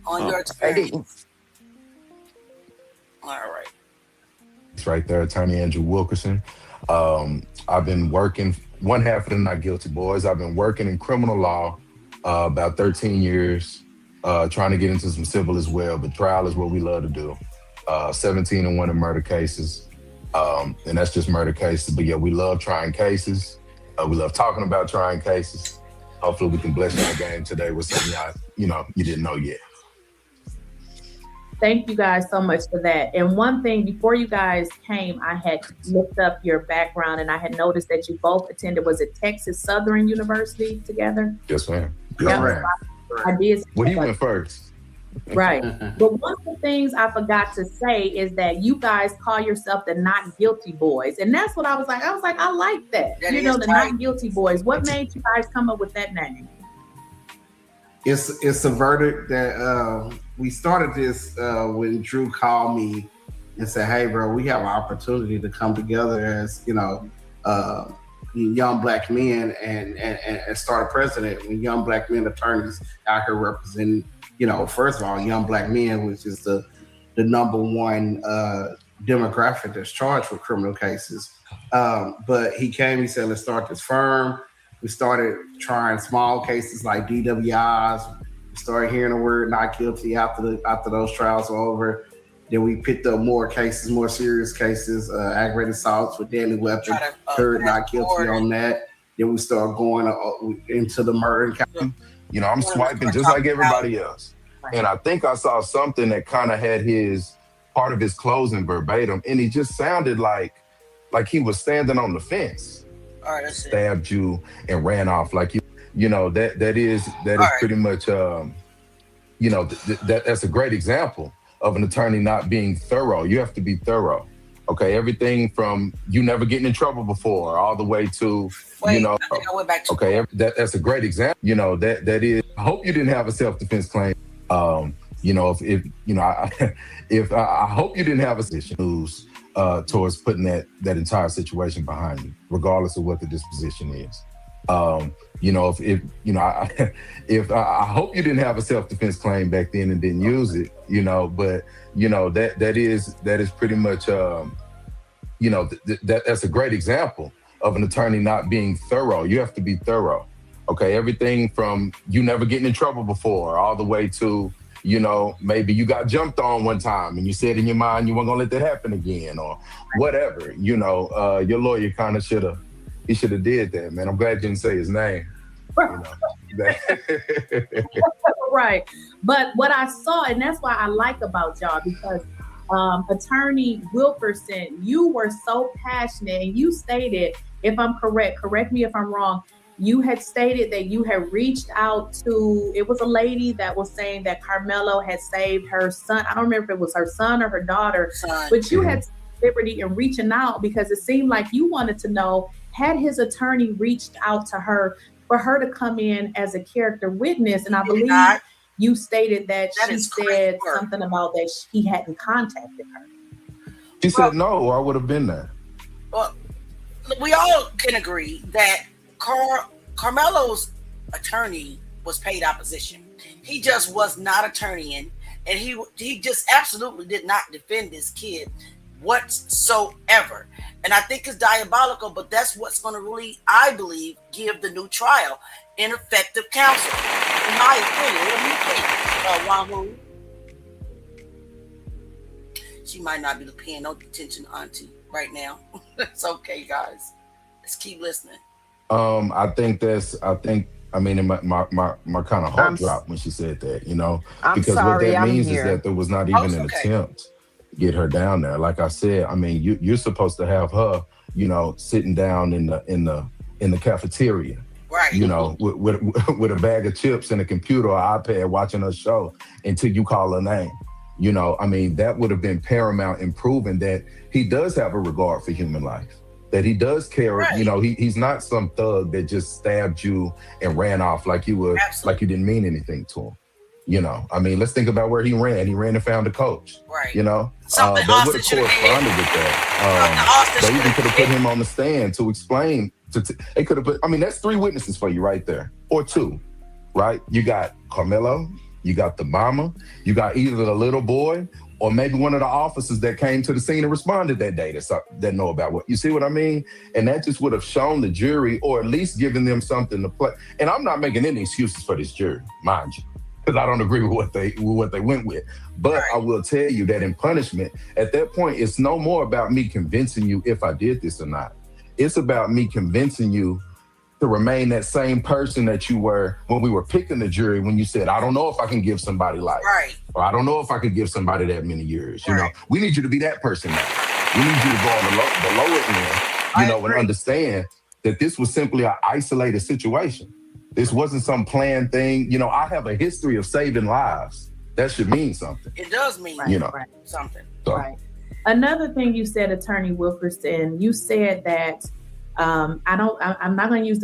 on your experience. All right. It's right there, Attorney Andrew Wilkerson. I've been working one half of the Not Guilty Boys. I've been working in criminal law about 13 years, trying to get into some civil as well, but trial is what we love to do. 17 and 1 in murder cases, and that's just murder cases. But yeah, we love trying cases. We love talking about trying cases. Hopefully we can bless our game today with something you didn't know yet. Thank you guys so much for that. And one thing, before you guys came, I had looked up your background and I had noticed that you both attended, was it Texas Southern University together? Yes, ma'am. Yeah, I did. Well, he went first. Right. But one of the things I forgot to say is that you guys call yourself the Not Guilty Boys. And that's what I was like, I like that. That you know, the right. Not Guilty Boys. What made you guys come up with that name? It's a verdict that we started this when Drew called me and said, "Hey, bro, we have an opportunity to come together as young black men and start a precedent when young black men attorneys out here representing, first of all, young black men, which is the number one demographic that's charged with criminal cases." But he came, he said, "Let's start this firm." We started trying small cases like DWIs. We started hearing the word not guilty after those trials were over. Then we picked up more cases, more serious cases, aggravated assaults with deadly weapon, heard not guilty on that. Then we started going into the murder. I'm swiping just like everybody else. And I think I saw something that kind of had part of his closing verbatim, and he just sounded like he was standing on the fence. All right, that's stabbed you and ran off that is pretty much that's a great example of an attorney not being thorough. You have to be thorough. Okay, everything from you never getting in trouble before all the way to I think I went back to okay, that's a great example. That is. I hope you didn't have a self-defense claim. I hope you didn't have a position towards putting that entire situation behind you, regardless of what the disposition is. I hope you didn't have a self-defense claim back then and didn't use it, but that is pretty much that's a great example of an attorney not being thorough. You have to be thorough. Okay, everything from you never getting in trouble before all the way to maybe you got jumped on one time and you said in your mind you weren't gonna let that happen again or whatever. Your lawyer kind of should have did that, man. I'm glad you didn't say his name. Right. But what I saw, and that's why I like about y'all, because Attorney Wilkerson, you were so passionate and you stated, if I'm correct me if I'm wrong, you had stated that you had reached out to, it was a lady that was saying that Carmelo had saved her son. I don't remember if it was her son or her daughter, but you had liberty in reaching out because it seemed like you wanted to know, had his attorney reached out to her for her to come in as a character witness? And I believe you stated that she said something about that he hadn't contacted her. She said no, I would have been there. Well, we all can agree that Carmelo's attorney was paid opposition. He just was not attorneying, and he just absolutely did not defend this kid whatsoever. And I think it's diabolical, but that's what's going to really, I believe, give the new trial ineffective counsel. In my opinion, what do you think, Wahoo? She might not be paying no attention, Auntie, right now. It's okay, guys. Let's keep listening. I mean, my kind of heart dropped when she said that, you know, because what that means is that there was not even an attempt to get her down there. Like I said, I mean, you're supposed to have her, you know, sitting down in the cafeteria, right? You know, with a bag of chips and a computer or iPad watching her show until you call her name. You know, I mean, that would have been paramount in proving that he does have a regard for human life, that he does care. Right. You know, he's not some thug that just stabbed you and ran off like you would, like you didn't mean anything to him. You know, I mean, let's think about where he ran. He ran and found a coach. Right. You know, they would have corresponded with that. They even could have put him on the stand to explain. They could have put. I mean, that's 3 witnesses for you right there, or 2, right? You got Carmelo, you got the mama, you got either the little boy or maybe one of the officers that came to the scene and responded that day that know about what, you see what I mean? And that just would have shown the jury, or at least given them something to play. And I'm not making any excuses for this jury, mind you, because I don't agree with what they went with. But I will tell you that in punishment, at that point, it's no more about me convincing you if I did this or not. It's about me convincing you to remain that same person that you were when we were picking the jury, when you said, I don't know if I can give somebody life. Right. Or I don't know if I could give somebody that many years. You know, we need you to be that person now. We need you to go on the lower end, you know, and understand that this was simply an isolated situation. This wasn't some planned thing. You know, I have a history of saving lives. That should mean something. It does mean, you know, something. So. Right. Another thing you said, Attorney Wilkerson, you said that I'm not going to use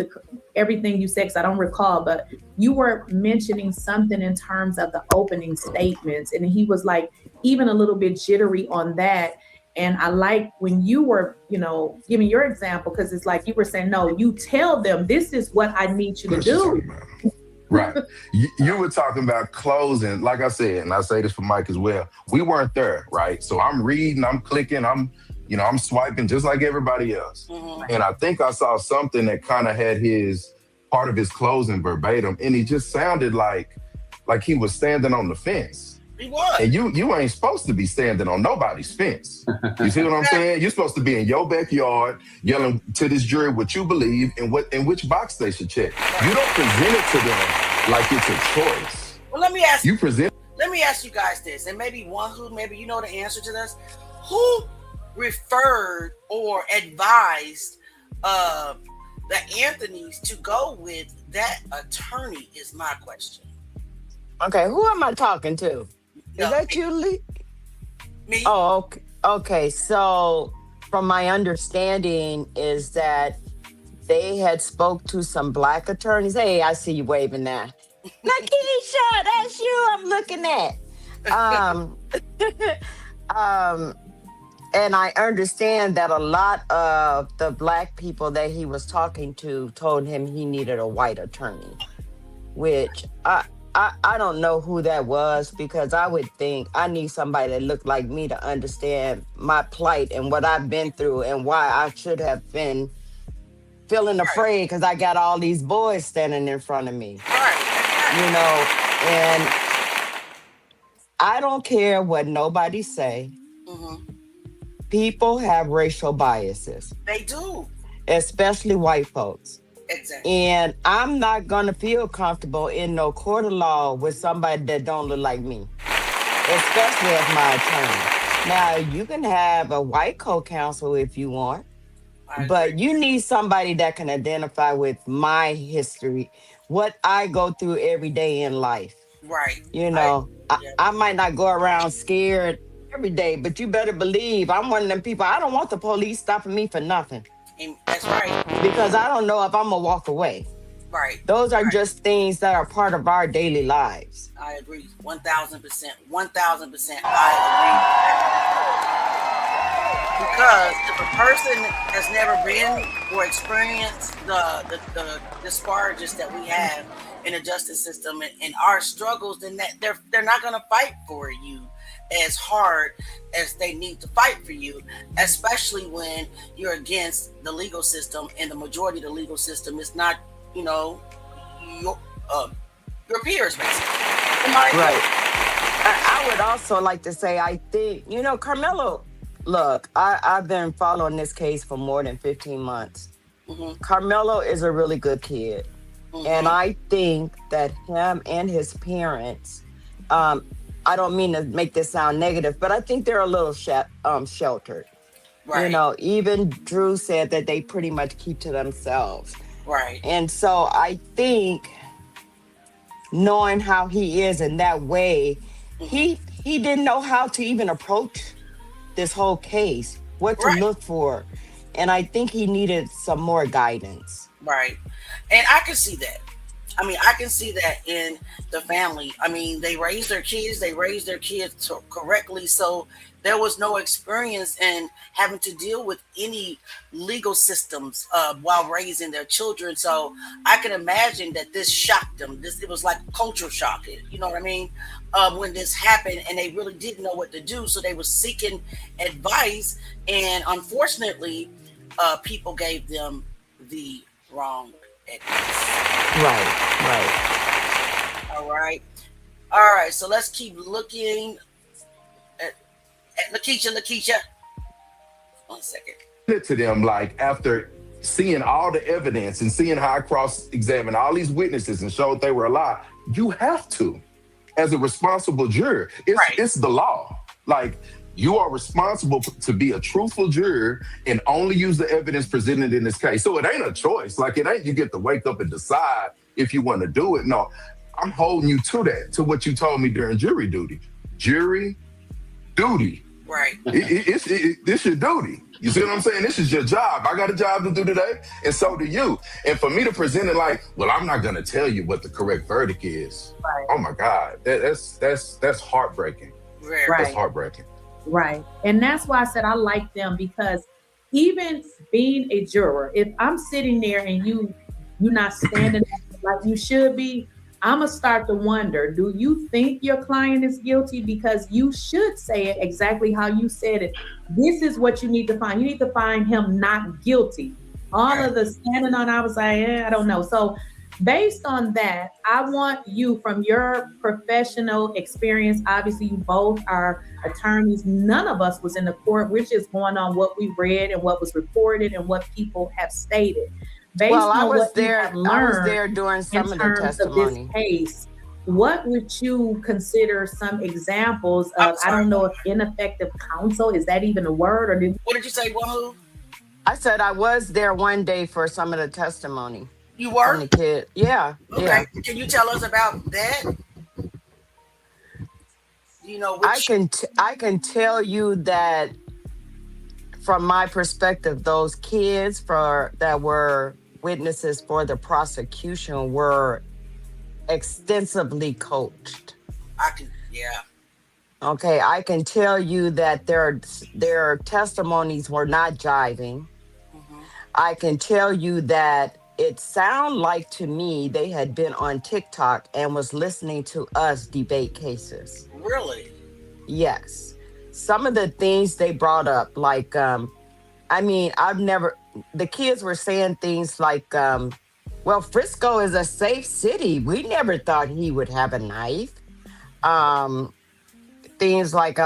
everything you said because I don't recall, but you were mentioning something in terms of the opening statements, and he was like even a little bit jittery on that. And I like when you were, you know, giving your example, because it's like you were saying, no, you tell them this is what I need you to do. Right. You were talking about closing, like I said, and I say this for Mike as well. We weren't there, right? So I'm reading, I'm clicking, I'm swiping just like everybody else. Mm-hmm. And I think I saw something that kind of had part of his closing verbatim, and he just sounded like he was standing on the fence. He was. And you ain't supposed to be standing on nobody's fence. You see what I'm saying? You're supposed to be in your backyard yelling to this jury what you believe and which box they should check. You don't present it to them like it's a choice. Well, let me ask you guys this, and maybe maybe you know the answer to this. Who referred or advised the Anthonys to go with that attorney is my question. Okay, who am I talking to? Is that you, Lee? Me. Oh, okay. So from my understanding is that they had spoke to some Black attorneys. Hey, I see you waving now. Lakeisha, that's you I'm looking at. And I understand that a lot of the Black people that he was talking to told him he needed a white attorney, which I don't know who that was, because I would think I need somebody that looked like me to understand my plight and what I've been through and why I should have been feeling afraid because I got all these boys standing in front of me. You know, and I don't care what nobody say. Mm-hmm. People have racial biases. They do. Especially white folks. Exactly. And I'm not going to feel comfortable in no court of law with somebody that don't look like me, especially as my attorney. Now, you can have a white co-counsel if you want, I agree. But you need somebody that can identify with my history, what I go through every day in life. Right. You I know, yeah. I might not go around scared every day, but you better believe I'm one of them people. I don't want the police stopping me for nothing And that's right. because I don't know if I'm gonna walk away. Right. Those are Right. just things that are part of our daily lives. I agree. 1,000%. 1,000%. I agree. Because if a person has never been or experienced the disparities that we have in the justice system and our struggles, then that they're not going to fight for you as hard as they need to fight for you, especially when you're against the legal system and the majority of the legal system is not, your your peers basically. Right. I would also like to say, I think, Carmelo, look, I've been following this case for more than 15 months. Mm-hmm. Carmelo is a really good kid. Mm-hmm. And I think that him and his parents, I don't mean to make this sound negative, but I think they're a little sheltered. Right. Even Drew said that they pretty much keep to themselves. Right. And so I think knowing how he is in that way, he didn't know how to even approach this whole case, what to Right. look for. And I think he needed some more guidance. Right. And I can see that. I can see that in the family. They raised their kids, correctly. So there was no experience in having to deal with any legal systems while raising their children. So I can imagine that this shocked them. It was like culture shock. You know what I mean? When this happened and they really didn't know what to do. So they were seeking advice. And unfortunately, people gave them the wrong advice. Right. All right. So let's keep looking at Lakeisha. 1 second. To them, like after seeing all the evidence and seeing how I cross-examined all these witnesses and showed they were alive, you have to, as a responsible juror. It's the law. Like, you are responsible to be a truthful juror and only use the evidence presented in this case. So it ain't a choice. Like, it ain't you get to wake up and decide if you want to do it. No, I'm holding you to that, to what you told me during jury duty. Jury duty. Right. This your duty. You see what I'm saying? This is your job. I got a job to do today, and so do you. And for me to present it like, well, I'm not going to tell you what the correct verdict is. Right. Oh my God, that's heartbreaking. Right. That's heartbreaking. Right. And that's why I said I like them, because even being a juror, if I'm sitting there and you're not standing like you should be, I'm going to start to wonder, do you think your client is guilty? Because you should say it exactly how you said it. This is what you need to find. You need to find him not guilty. All of the standing on, I was like, I don't know. So based on that, I want you, from your professional experience, obviously you both are attorneys. None of us was in the court. We're just going on what we read and what was reported and what people have stated. Based I on was what there. you have learned I was there during some of the of testimony. this case, what would you consider some examples of, I don't know if ineffective counsel, is that even a word? Or What did you say, Wahoo? I said I was there one day for some of the testimony. You From were? the kid. Yeah. Okay. Yeah. Can you tell us about that? I can tell you that from my perspective, those kids that were witnesses for the prosecution were extensively coached. Okay, I can tell you that their testimonies were not jiving. Mm-hmm. I can tell you that it sounded like to me they had been on TikTok and was listening to us debate cases. Really? Yes. Some of the things they brought up, like, the kids were saying things like, well, Frisco is a safe city. We never thought he would have a knife. Things like,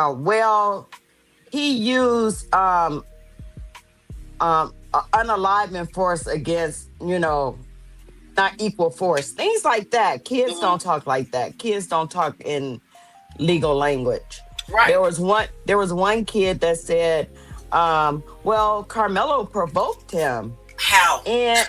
he used unalivened force against, not equal force. Things like that. Kids don't talk like that. Kids don't talk in legal language. Right. There was one kid that said, Well, Carmelo provoked him, How? and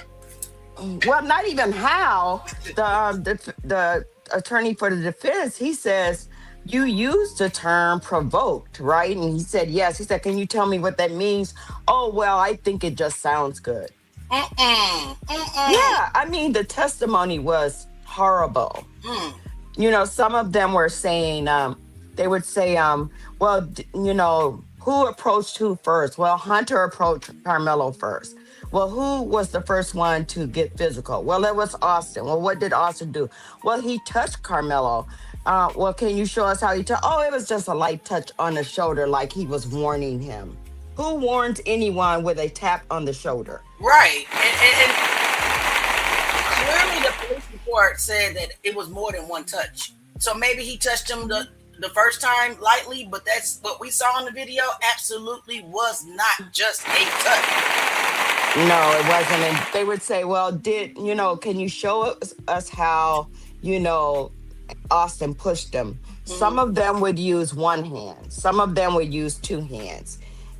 well, not even how. The attorney for the defense, he says, you used the term provoked, right? And he said yes. He said, can you tell me what that means? Oh, well, I think it just sounds good. Mm-mm. Mm-mm. Yeah, I mean, the testimony was horrible. Mm. Some of them were saying, they would say, well, who approached who first? Well, Hunter approached Carmelo first. Well, who was the first one to get physical? Well, it was Austin. Well, what did Austin do? Well, he touched Carmelo. Well, can you show us how he touched? Oh, it was just a light touch on the shoulder, like he was warning him. Who warns anyone with a tap on the shoulder? Right. And clearly the police report said that it was more than one touch. So maybe he touched him the first time lightly, but that's what we saw in the video. Absolutely was not just a touch. No, it wasn't. And they would say, well, can you show us how, Austin pushed them? Some of them would use one hand. Some of them would use two hands.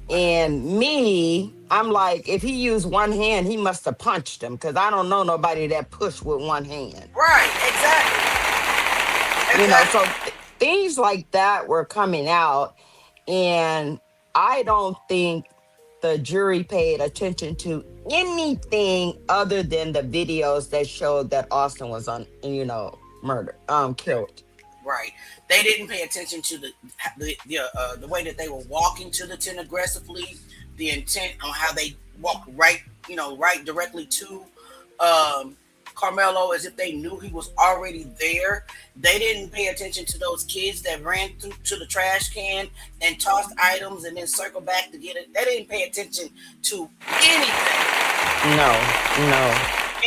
And me, I'm like, if he used one hand, he must have punched him, because I don't know nobody that pushed with one hand. Right, exactly. So things like that were coming out. And I don't think the jury paid attention to anything other than the videos that showed that Austin was killed. Right. They didn't pay attention to the way that they were walking to the tent aggressively, the intent on how they walked right directly to Carmelo, as if they knew he was already there. They didn't pay attention to those kids that ran through to the trash can and tossed items and then circled back to get it. They didn't pay attention to anything. No.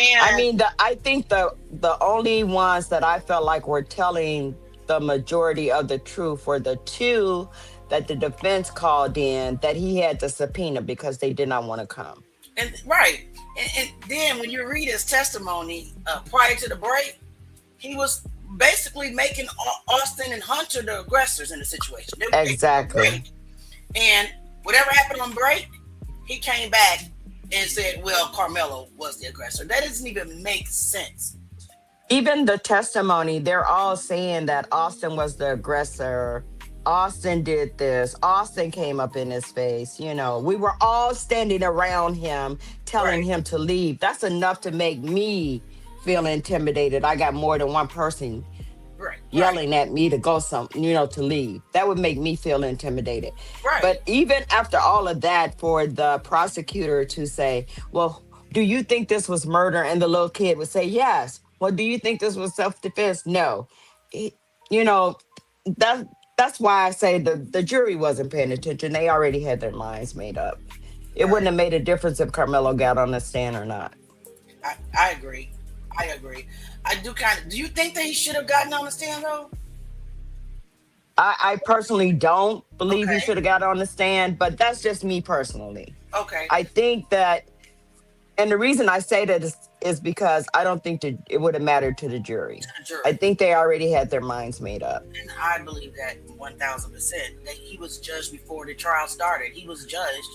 And I mean, I think the only ones that I felt like were telling the majority of the truth were the two that the defense called in that he had to subpoena because they did not want to come. And right. And then when you read his testimony prior to the break, he was basically making Austin and Hunter the aggressors in the situation. Exactly. And whatever happened on break, he came back and said, well, Carmelo was the aggressor. That doesn't even make sense. Even the testimony, they're all saying that Austin was the aggressor. Austin did this. Austin came up in his face. We were all standing around him, telling him to leave. That's enough to make me feel intimidated. I got more than one person yelling at me to go to leave. That would make me feel intimidated. Right. But even after all of that, for the prosecutor to say, well, do you think this was murder? And the little kid would say, yes. Well, do you think this was self-defense? No. That's why I say the jury wasn't paying attention. They already had their minds made up. It wouldn't have made a difference if Carmelo got on the stand or not. I agree. I do do you think that he should have gotten on the stand though? I personally don't believe he should have got on the stand, but that's just me personally. Okay. I think that, and the reason I say that is because I don't think that it would have mattered to the jury. I think they already had their minds made up. And I believe that 1,000%, that he was judged before the trial started. He was judged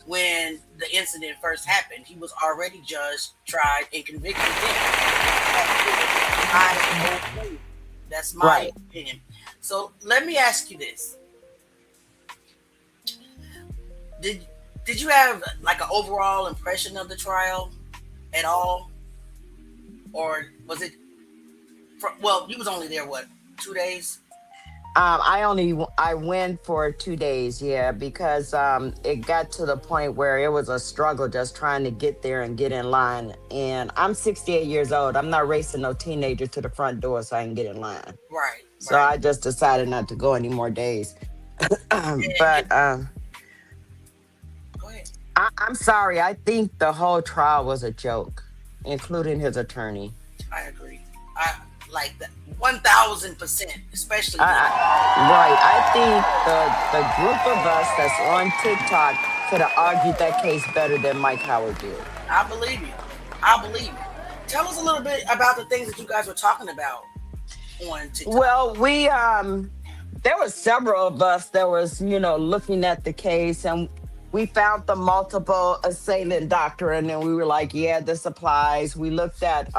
when the incident first happened. He was already judged, tried, and convicted then. That's my opinion. So let me ask you this. Did you have like an overall impression of the trial at all? Or was it, you was only there, 2 days? I went for 2 days, because it got to the point where it was a struggle just trying to get there and get in line. And I'm 68 years old. I'm not racing no teenager to the front door so I can get in line. Right. So I just decided not to go any more days. But go ahead. I'm sorry. I think the whole trial was a joke, including his attorney. I agree. I like that 1,000%, especially. Right. I think the group of us that's on TikTok could have argued that case better than Mike Howard did. I believe you. Tell us a little bit about the things that you guys were talking about on TikTok. Well, there were several of us that was, looking at the case, and we found the multiple assailant doctrine, and we were like, yeah, this applies. We looked at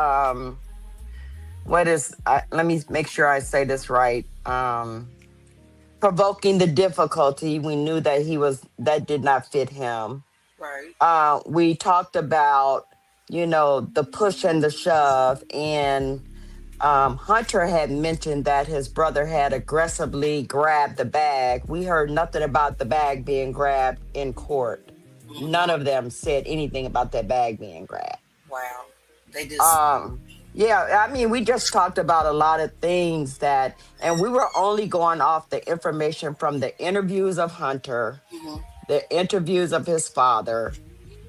what is let me make sure I say this right. Provoking the difficulty. We knew that that did not fit him. Right. We talked about, the push and the shove, and Hunter had mentioned that his brother had aggressively grabbed the bag. We heard nothing about the bag being grabbed in court. None Hmm. of them said anything about that bag being grabbed. Wow. They just. Um, yeah, I mean, we just talked about a lot of things and we were only going off the information from the interviews of Hunter, Hmm. the interviews of his father,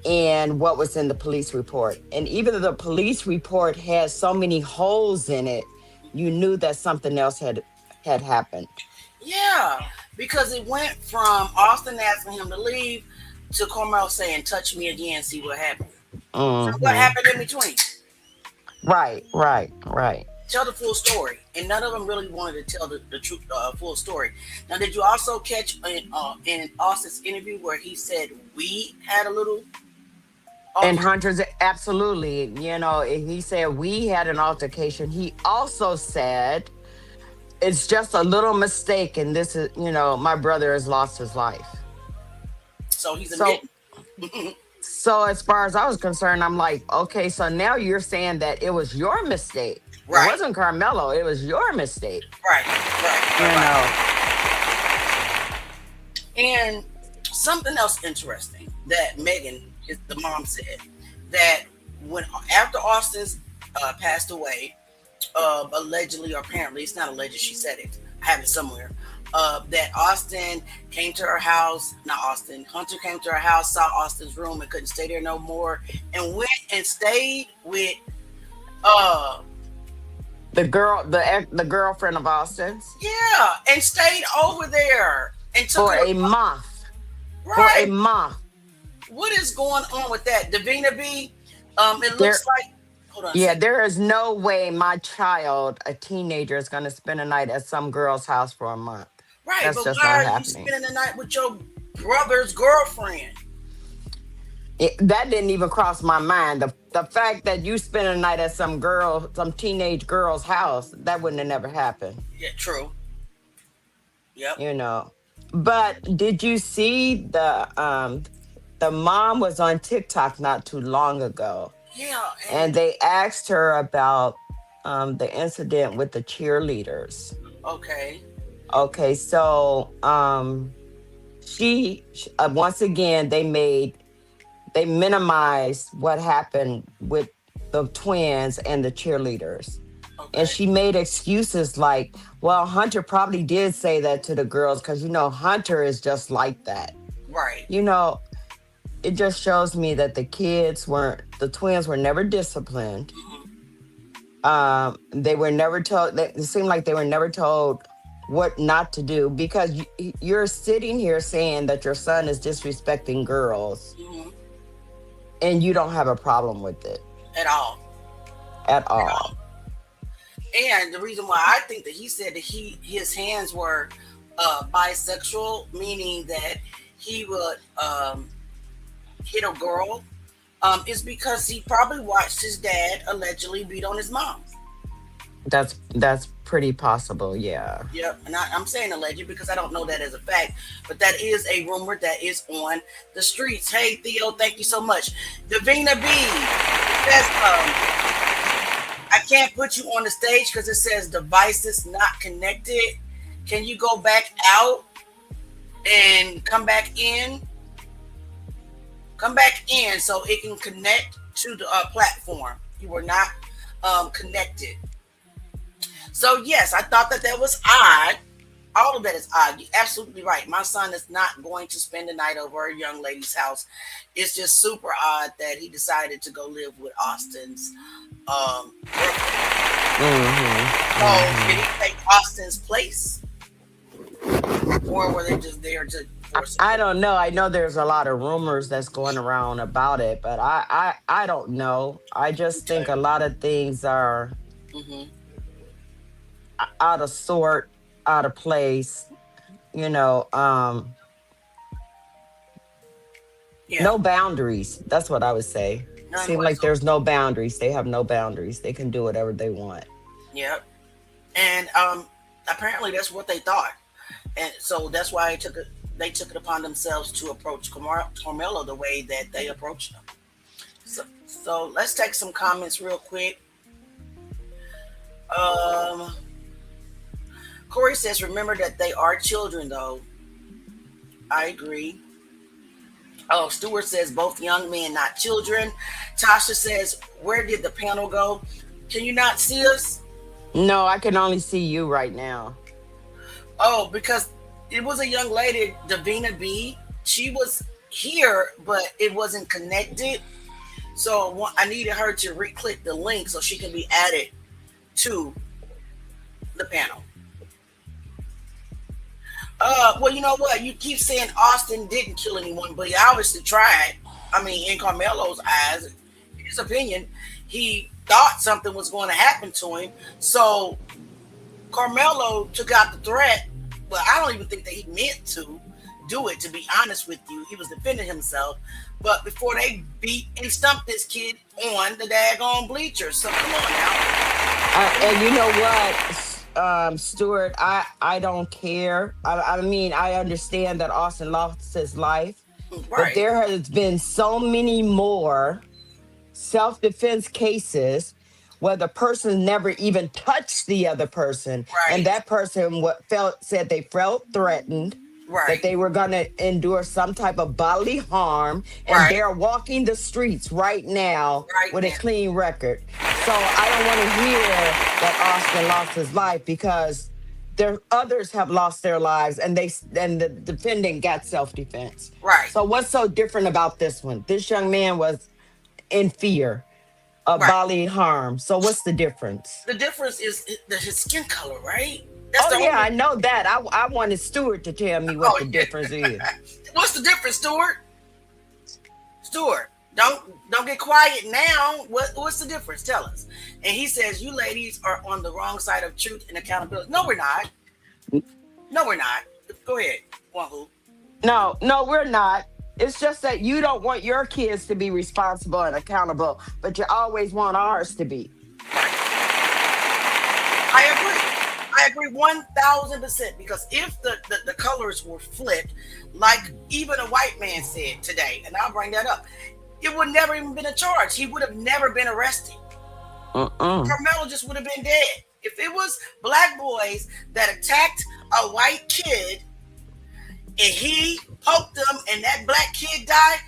and what was in the police report. And even though the police report had so many holes in it, you knew that something else had happened. Yeah, because it went from Austin asking him to leave to Cormel saying, "Touch me again, see what happens." So what Hmm. happened in between? Right, right, right. Tell the full story, and none of them really wanted to tell the truth, full story. Now, did you also catch in Austin's interview where he said we had a little And altercation? Hunter's absolutely, he said we had an altercation. He also said it's just a little mistake, and this is, my brother has lost his life. So he's So, admitting. so as far as I was concerned, I'm like, okay, so now you're saying that it was your mistake. It Right, wasn't Carmelo, it was your mistake. right, right, right, You know, right. And something else interesting that Megan, the mom, said that when after Austin's passed away, allegedly or apparently, it's not alleged, she said it. I have it somewhere. That Austin came to her house, not Austin, Hunter came to her house, saw Austin's room and couldn't stay there no more, and went and stayed with uh the girlfriend of Austin's yeah, and stayed over there and took for her. a month. For a Right. month. What is going on with that? Davina B, it There looks like, hold on a Yeah, second. there is no way my child, a teenager, is going to spend a night at some girl's house for a month. Right, That's but just why not are you happening. spending the night with your brother's girlfriend? That didn't even cross my mind. The fact that you spend a night at some teenage girl's house, that wouldn't have never happened, Yeah, true. Yep. you know. But did you see the mom was on TikTok not too long ago, Yeah, and and they asked her about the incident with the cheerleaders. okay. Okay, so once again they minimized what happened with the twins and the cheerleaders. And Okay. she made excuses like, well, Hunter probably did say that to the girls because Hunter is just like that. Right. You know, it just shows me that the twins were never disciplined. Hmm. They were never told. It seemed like they were never told what not to do because you're sitting here saying that your son is disrespecting girls, Hmm. and you don't have a problem with it At all. at At all. all. And the reason why I think that he said that his hands were bisexual, meaning that he would hit a girl, is because he probably watched his dad allegedly beat on his mom. That's pretty possible. Yeah. Yep, and I'm saying alleged because I don't know that as a fact, but that is a rumor that is on the streets. Hey Theo, thank you so much. Davina B says, I can't put you on the stage because it says devices not connected. Can you go back out and come back in? Come back in so it can connect to the platform. You were not connected. So yes, I thought that that was odd. All of that is odd. You're absolutely right. My son is not going to spend the night over a young lady's house. It's just super odd that he decided to go live with Austin's girlfriend. Hmm. So did Hmm. he take Austin's place, or were they just there to for I support? don't know. I know there's a lot of rumors that's going around about it, but I don't know. I just think Okay. a lot of things are Hmm. out of sort, out of place. You know, Yeah, No boundaries. That's what I would say. none Seem like whatsoever. there's no boundaries. They have no boundaries. They can do whatever they want. Yeah, and apparently that's what they thought, and so that's why they took it upon themselves to approach Carmelo the way that they approached him. So let's take some comments real quick. Um, Corey says, "Remember that they are children, though." I agree. Oh, Stewart says both young men, not children. Tasha says, "Where did the panel go? Can you not see us?" No, I can only see you right now. Oh, because it was a young lady, Davina B. She was here, but it wasn't connected. So I needed her to re-click the link so she can be added to the panel. Well, you know what? You keep saying Austin didn't kill anyone, but he obviously tried. I mean, in Carmelo's eyes, his opinion, he thought something was going to happen to him. So Carmelo took out the threat, but I don't even think that he meant to do it, to be honest with you. He was defending himself. But before they beat and stumped this kid on the daggone bleachers. So come on now. And you know what, Stuart, I don't care. I mean, I understand that Austin lost his life, Right. but there has been so many more self-defense cases where the person never even touched the other person, Right. and that person said they felt threatened, Right. that they were going to endure some type of bodily harm, and Right. they're walking the streets right now Right with now. a clean record. So I don't want to hear that Austin lost his life, because there others have lost their lives, and the defendant got self-defense. Right. So what's so different about this one? This young man was in fear of Right. bodily harm. So what's the difference? The difference is his skin color, right? That's Oh the yeah, I only. know that. I wanted Stuart to tell me what Oh, the yeah. difference is. What's the difference, Stuart? Stuart, don't get quiet now. What's the difference? Tell us. And he says, "You ladies are on the wrong side of truth and accountability." No, we're not. No, we're not. Go ahead, Wahoo. No, we're not. It's just that you don't want your kids to be responsible and accountable, but you always want ours to be. I agree 1,000%, because if the colors were flipped, like even a white man said today, and I'll bring that up, it would never even been a charge. He would have never been arrested. Carmelo just would have been dead. If it was black boys that attacked a white kid and he poked them and that black kid died,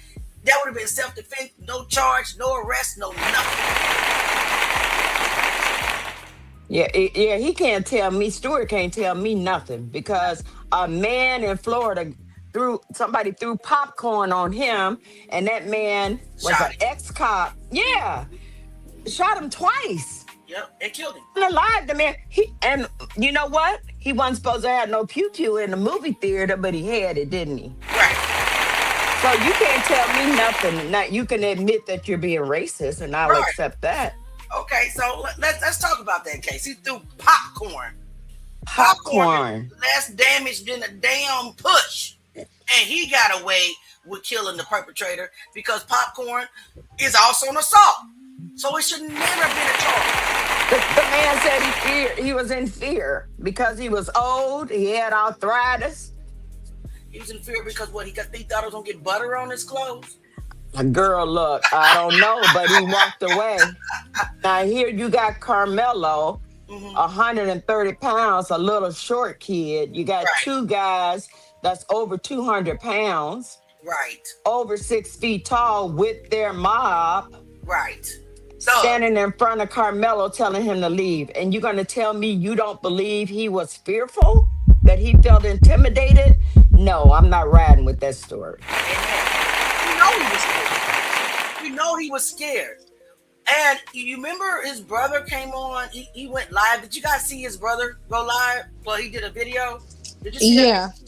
that would have been self-defense, no charge, no arrest, no nothing. Yeah, he can't tell me. Stuart can't tell me nothing, because a man in Florida somebody threw popcorn on him, and that man was Shot an ex-cop. Yeah, shot him twice. Yep, and killed him. Alive, the man. And you know what? He wasn't supposed to have no pew in the movie theater, but he had it, didn't he? Right. So you can't tell me nothing. Now you can admit that you're being racist, and I'll Right. accept that. Okay, so let's talk about that case. He threw popcorn. Popcorn. Less damage than a damn push. And he got away with killing the perpetrator because popcorn is also an assault. So it should never have been a charge. The man said he was in fear because he was old, he had arthritis. He was in fear because he thought he was gonna get butter on his clothes. Girl, look, I don't know, but he walked away. Now here you got Carmelo, 130 pounds, a little short kid. You got Right. two guys that's over 200 pounds, Right, over 6 feet tall, with their mob, right. So standing in front of Carmelo telling him to leave. And you're going to tell me you don't believe he was fearful? That he felt intimidated? No, I'm not riding with that story. you know he was scared. You know he was scared. And you remember his brother came on, he went live. Did you guys see his brother go live? Well, he did a video. Did you see Yeah. that?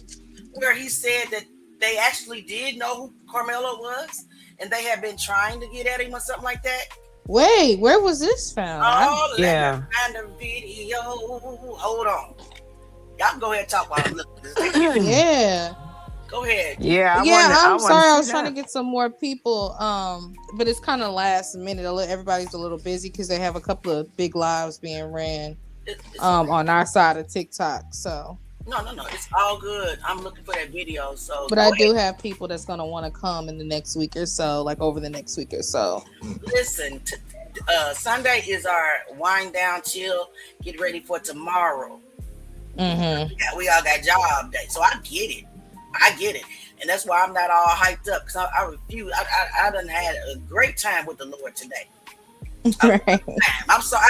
Where he said that they actually did know who Carmelo was and they had been trying to get at him or something like that. Wait, where was this found? Oh, Yeah. let me find a video. Hold on. Y'all can go ahead and talk while I'm looking at this. Yeah. Go Go ahead. Yeah, I'm I sorry. want I to was see trying to that. get some more people. But it's kind of last minute. Everybody's a little busy because they have a couple of big lives being ran It's okay. on our side of TikTok. So, No. It's all good. I'm looking for that video. So but go I ahead. do have people that's gonna want to come in the next week or so, like over the next week or so. Listen, Sunday is our wind down, chill, get ready for tomorrow. Mm-hmm. Yeah, we all got job day, so I get it, and that's why I'm not all hyped up because I refuse. I done had a great time with the Lord today. Right. I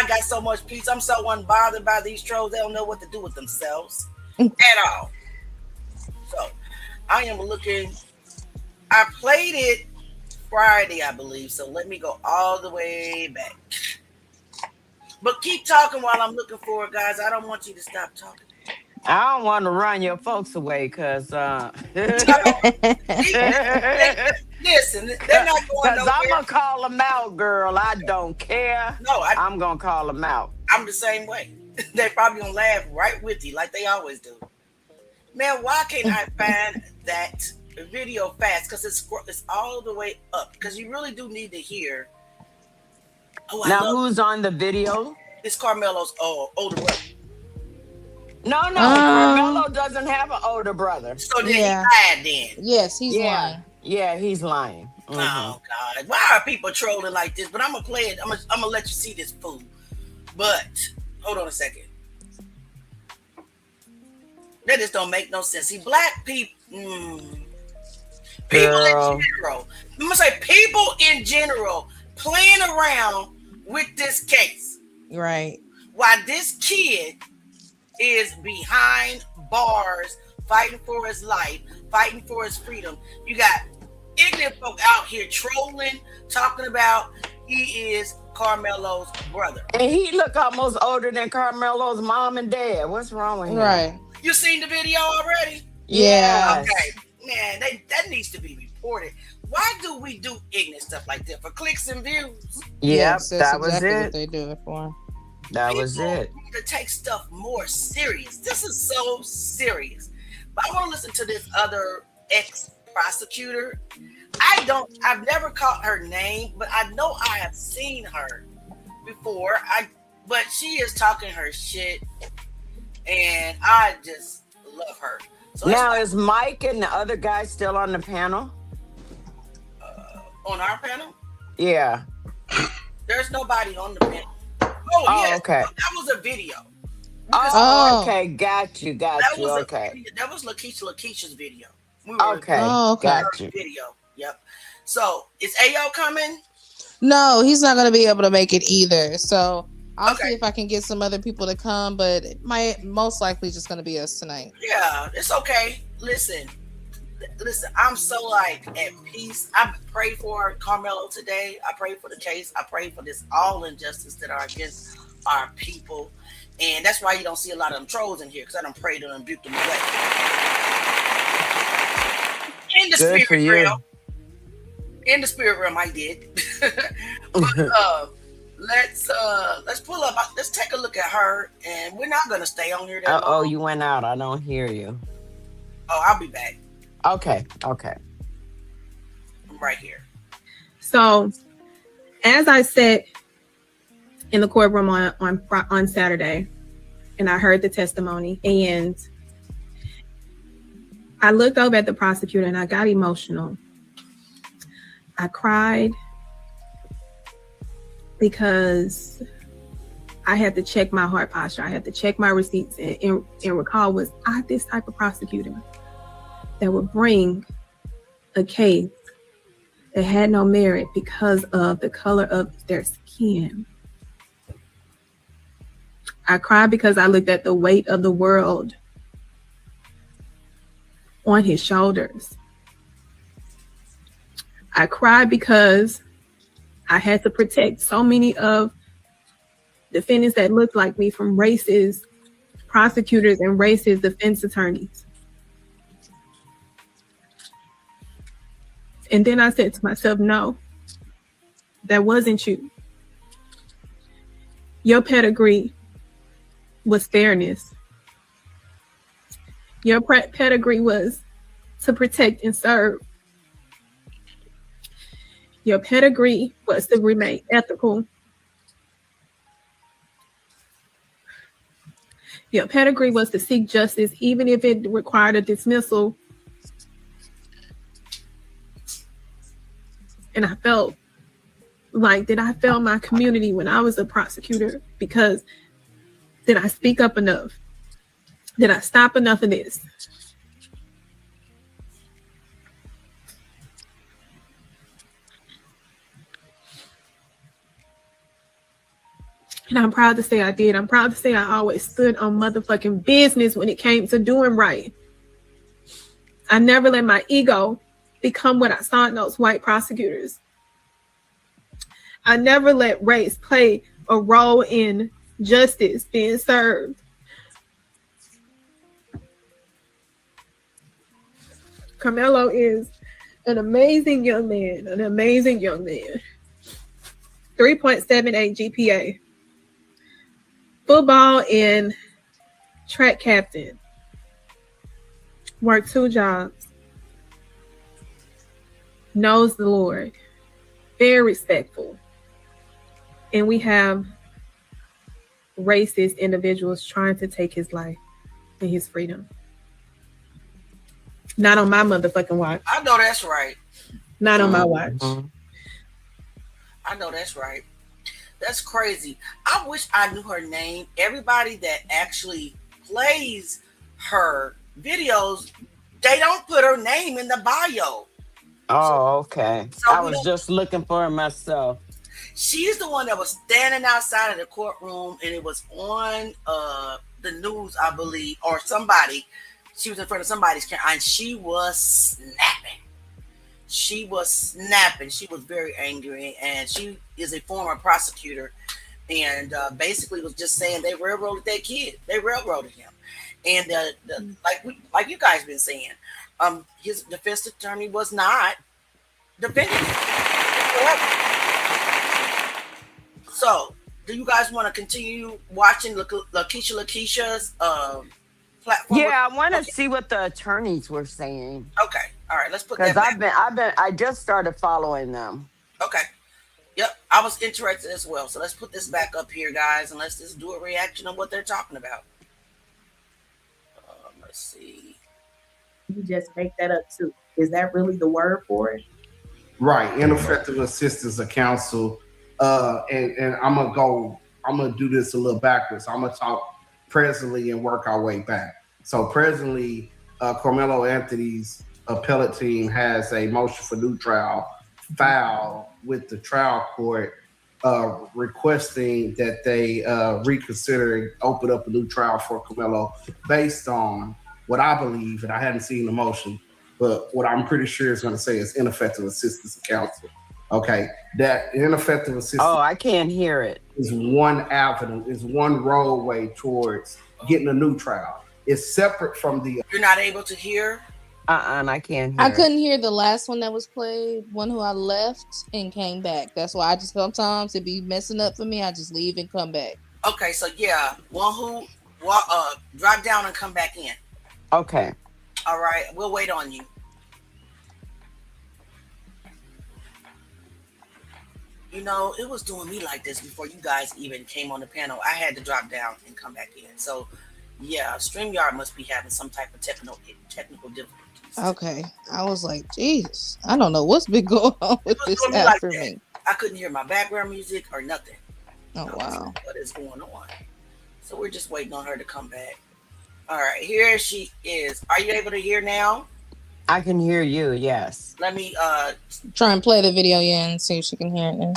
got so much peace. I'm so unbothered by these trolls. They don't know what to do with themselves at all. So I am looking. I played it Friday, I believe. So let me go all the way back. But keep talking while I'm looking for it, guys. I don't want you to stop talking. I don't want to run your folks away because Listen, they're not going because I'm nowhere. gonna call them out, girl. I don't care. No, I'm gonna call them out. I'm the same way. They probably gonna laugh right with you like they always do. Man, why can't I find that video fast? Because it's all the way up. Because you really do need to hear. Oh, Now, who's on the video? It's Carmelo's older brother. No, Carmelo doesn't have an older brother. So then he lied then. Yes, he's lying. Yeah, he's lying. Mm-hmm. Oh God, why are people trolling like this? But I'm gonna play it. I'm gonna let you see this fool. But hold on a second. That just don't make no sense. See, black people, people in general. I'm gonna say people in general playing around with this case. Right. Why this kid is behind bars, fighting for his life, fighting for his freedom. You got ignorant folk out here trolling, talking about he is Carmelo's brother. And he look almost older than Carmelo's mom and dad. What's wrong with him? Right. You seen the video already? Yeah. Okay. Man, that needs to be reported. Why do we do ignorant stuff like that? For clicks and views? Yes, that's that was exactly it. what they do it for. That was it. Need to take stuff more serious. This is so serious. But I want to listen to this other ex-prosecutor. I've never caught her name, but I know I have seen her before. But she is talking her shit, and I just love her. So now, is Mike and the other guy still on the panel? On our panel? Yeah. There's nobody on the panel. Oh, yes. Okay. That was a video. Okay. Got you. Okay. That was Lakeisha's video. Okay. Got you. Video. Yep. So, is Ayo coming? No, he's not going to be able to make it either. So, I'll see if I can get some other people to come, but it might most likely just going to be us tonight. Yeah, it's okay. Listen, I'm so at peace. I prayed for Carmelo today. I prayed for the case. I prayed for this all injustice that are against our people. And that's why you don't see a lot of them trolls in here, because I don't pray to them, rebuke them away. In the Good spirit realm. In the spirit realm, I did. But let's pull up. Let's take a look at her, and we're not gonna stay on here that long. Oh, you went out. I don't hear you. Oh, I'll be back. Okay. I'm right here. So, as I sat in the courtroom on Saturday, and I heard the testimony, and I looked over at the prosecutor, and I got emotional. I cried because I had to check my heart posture. I had to check my receipts and recall, was I this type of prosecutor that would bring a case that had no merit because of the color of their skin? I cried because I looked at the weight of the world on his shoulders. I cried because I had to protect so many of defendants that looked like me from racist prosecutors and racist defense attorneys. And then I said to myself, no, that wasn't you. Your pedigree was fairness. Your pedigree was to protect and serve. Your pedigree was to remain ethical. Your pedigree was to seek justice, even if it required a dismissal. And I felt like, did I fail my community when I was a prosecutor? Because did I speak up enough? Did I stop enough of this? And I'm proud to say I did. I'm proud to say I always stood on motherfucking business when it came to doing right. I never let my ego become what I saw in those white prosecutors. I never let race play a role in justice being served. Carmelo is an amazing young man, 3.78 GPA. Football and track captain. Worked 2 jobs. Knows the Lord. Very respectful. And we have racist individuals trying to take his life and his freedom. Not on my motherfucking watch. I know that's right. Not on my watch. I know that's right. That's crazy. I wish I knew her name. Everybody that actually plays her videos, they don't put her name in the bio. Oh, okay. So I was just looking for her myself. She's the one that was standing outside of the courtroom, and it was on the news, I believe, or somebody. She was in front of somebody's camera, and she was snapping. She was very angry, and she is a former prosecutor, and basically was just saying they railroaded that kid. They railroaded him, and like you guys been saying, his defense attorney was not defending him. So, do you guys want to continue watching Lakeisha's platform? Yeah, I want to see what the attorneys were saying. Okay, all right, let's put that. Because I just started following them. Okay, yep, I was interested as well. So let's put this back up here, guys, and let's just do a reaction on what they're talking about. Let's see. You just make that up too. Is that really the word for it? Right, ineffective assistance of counsel. And I'm gonna do this a little backwards. I'm gonna talk presently and work our way back. So presently, Carmelo Anthony's appellate team has a motion for new trial filed with the trial court, requesting that they reconsider and open up a new trial for Carmelo based on what I believe, and I hadn't seen the motion, but what I'm pretty sure is going to say is ineffective assistance of counsel. Okay, that ineffective assistance. Oh, I can't hear it. Is one avenue, is one roadway towards getting a new trial. It's separate from the. You're not able to hear. And I can't hear. I couldn't hear the last one that was played. One who I left and came back. That's why I just sometimes it be messing up for me. I just leave and come back. Okay, so yeah, one who drop down and come back in. Okay. All right, we'll wait on you. You know, it was doing me like this before you guys even came on the panel. I had to drop down and come back in. So, yeah, StreamYard must be having some type of technical difficulties. Okay. I was like, geez, I don't know what's been going on with this app for me. I couldn't hear my background music or nothing. Oh, wow. What is going on? So we're just waiting on her to come back. All right, here she is. Are you able to hear now? I can hear you, yes. Let me try and play the video, and see if she can hear it now.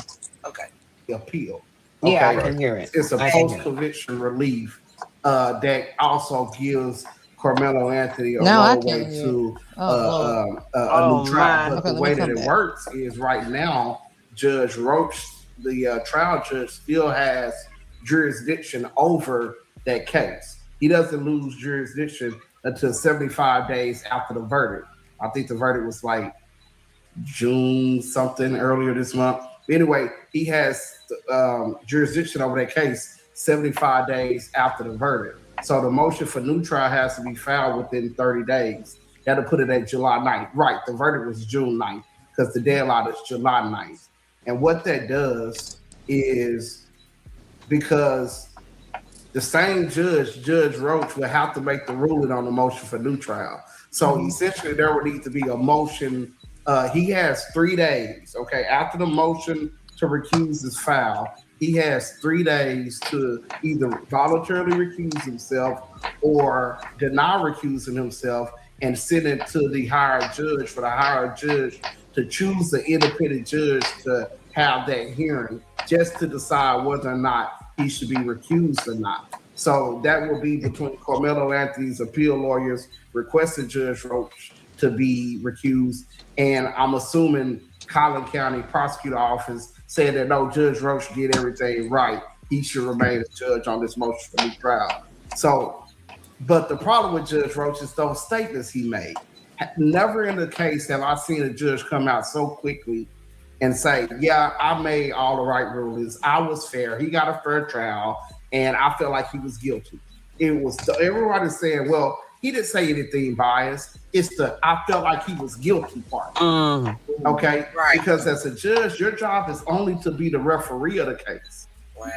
Okay. Appeal. Yeah, okay. I can hear it. It's a post-conviction relief that also gives Carmelo Anthony a roadway to a new trial. But the way that it works is right now, Judge Roach, the trial judge, still has jurisdiction over that case. He doesn't lose jurisdiction until 75 days after the verdict. I think the verdict was like June something earlier this month. Anyway, he has jurisdiction over that case 75 days after the verdict. So the motion for new trial has to be filed within 30 days. that'll put it at July 9th. Right, the verdict was June 9th because the deadline is July 9th. And what that does is, because the same judge, Judge Roach, will have to make the ruling on the motion for new trial. So essentially, there would need to be a motion. He has 3 days, okay, after the motion to recuse is filed. He has 3 days to either voluntarily recuse himself or deny recusing himself and send it to the hired judge for the hired judge to choose the independent judge to have that hearing, just to decide whether or not he should be recused or not. So that will be between Carmelo Anthony's appeal lawyers requesting Judge Roach to be recused, and I'm assuming Collin County Prosecutor Office said that no, Judge Roach did everything right. He should remain a judge on this motion for new trial. So, but the problem with Judge Roach is those statements he made. Never in the case have I seen a judge come out so quickly and say, yeah, I made all the right rulings. I was fair. He got a fair trial, and I felt like he was guilty. It was everybody saying, well, he didn't say anything biased. It's the I felt like he was guilty part. Okay? Right. Because as a judge, your job is only to be the referee of the case.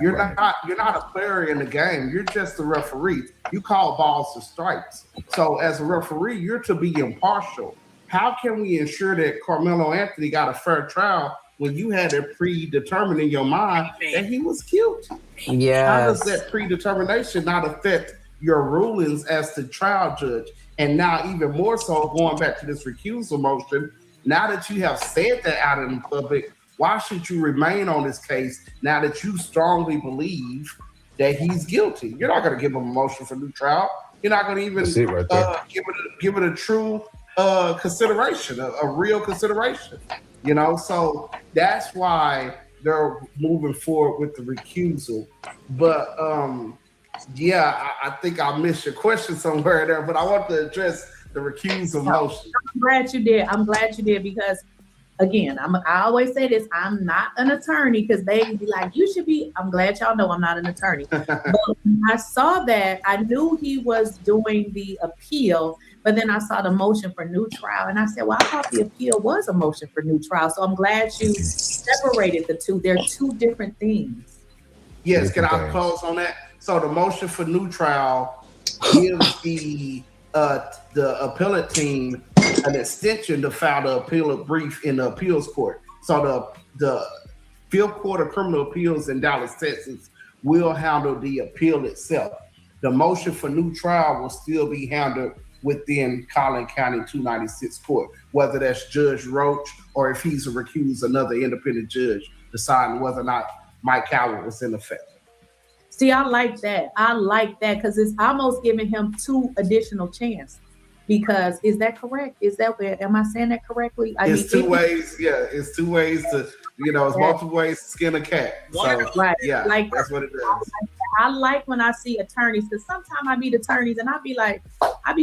You're not a player in the game. You're just the referee. You call balls to strikes. So as a referee, you're to be impartial. How can we ensure that Carmelo Anthony got a fair trial when you had it predetermined in your mind that he was guilty? Yes. How does that predetermination not affect your rulings as the trial judge? And now even more so, going back to this recusal motion, now that you have said that out in the public, why should you remain on this case now that you strongly believe that he's guilty? You're not going to give him a motion for new trial. You're not going to even give it a true consideration, a real consideration. You know, so that's why they're moving forward with the recusal. But yeah, I think I missed your question somewhere there, but I want to address the recusal motion. I'm glad you did. I'm glad you did, because again, I always say this, I'm not an attorney, because they be like, you should be. I'm glad y'all know I'm not an attorney. But when I saw that, I knew he was doing the appeal, but then I saw the motion for new trial, and I said, well, I thought the appeal was a motion for new trial. So I'm glad you separated the two. They're two different things. Yes, can I close on that? So the motion for new trial gives the appellate team an extension to file the appeal brief in the appeals court. So the Field Court of Criminal Appeals in Dallas, Texas will handle the appeal itself. The motion for new trial will still be handled within Collin County 296 court, whether that's Judge Roach or if he's recused, another independent judge deciding whether or not Mike Howard was in effect. See, I like that. I like that, because it's almost giving him 2 additional chances. Because is that correct? Am I saying that correctly? It's 2 ways. Yeah, it's 2 ways to, it's multiple ways to skin a cat. So, right. Yeah, like, that's what it is. I like when I see attorneys, because sometimes I meet attorneys and I be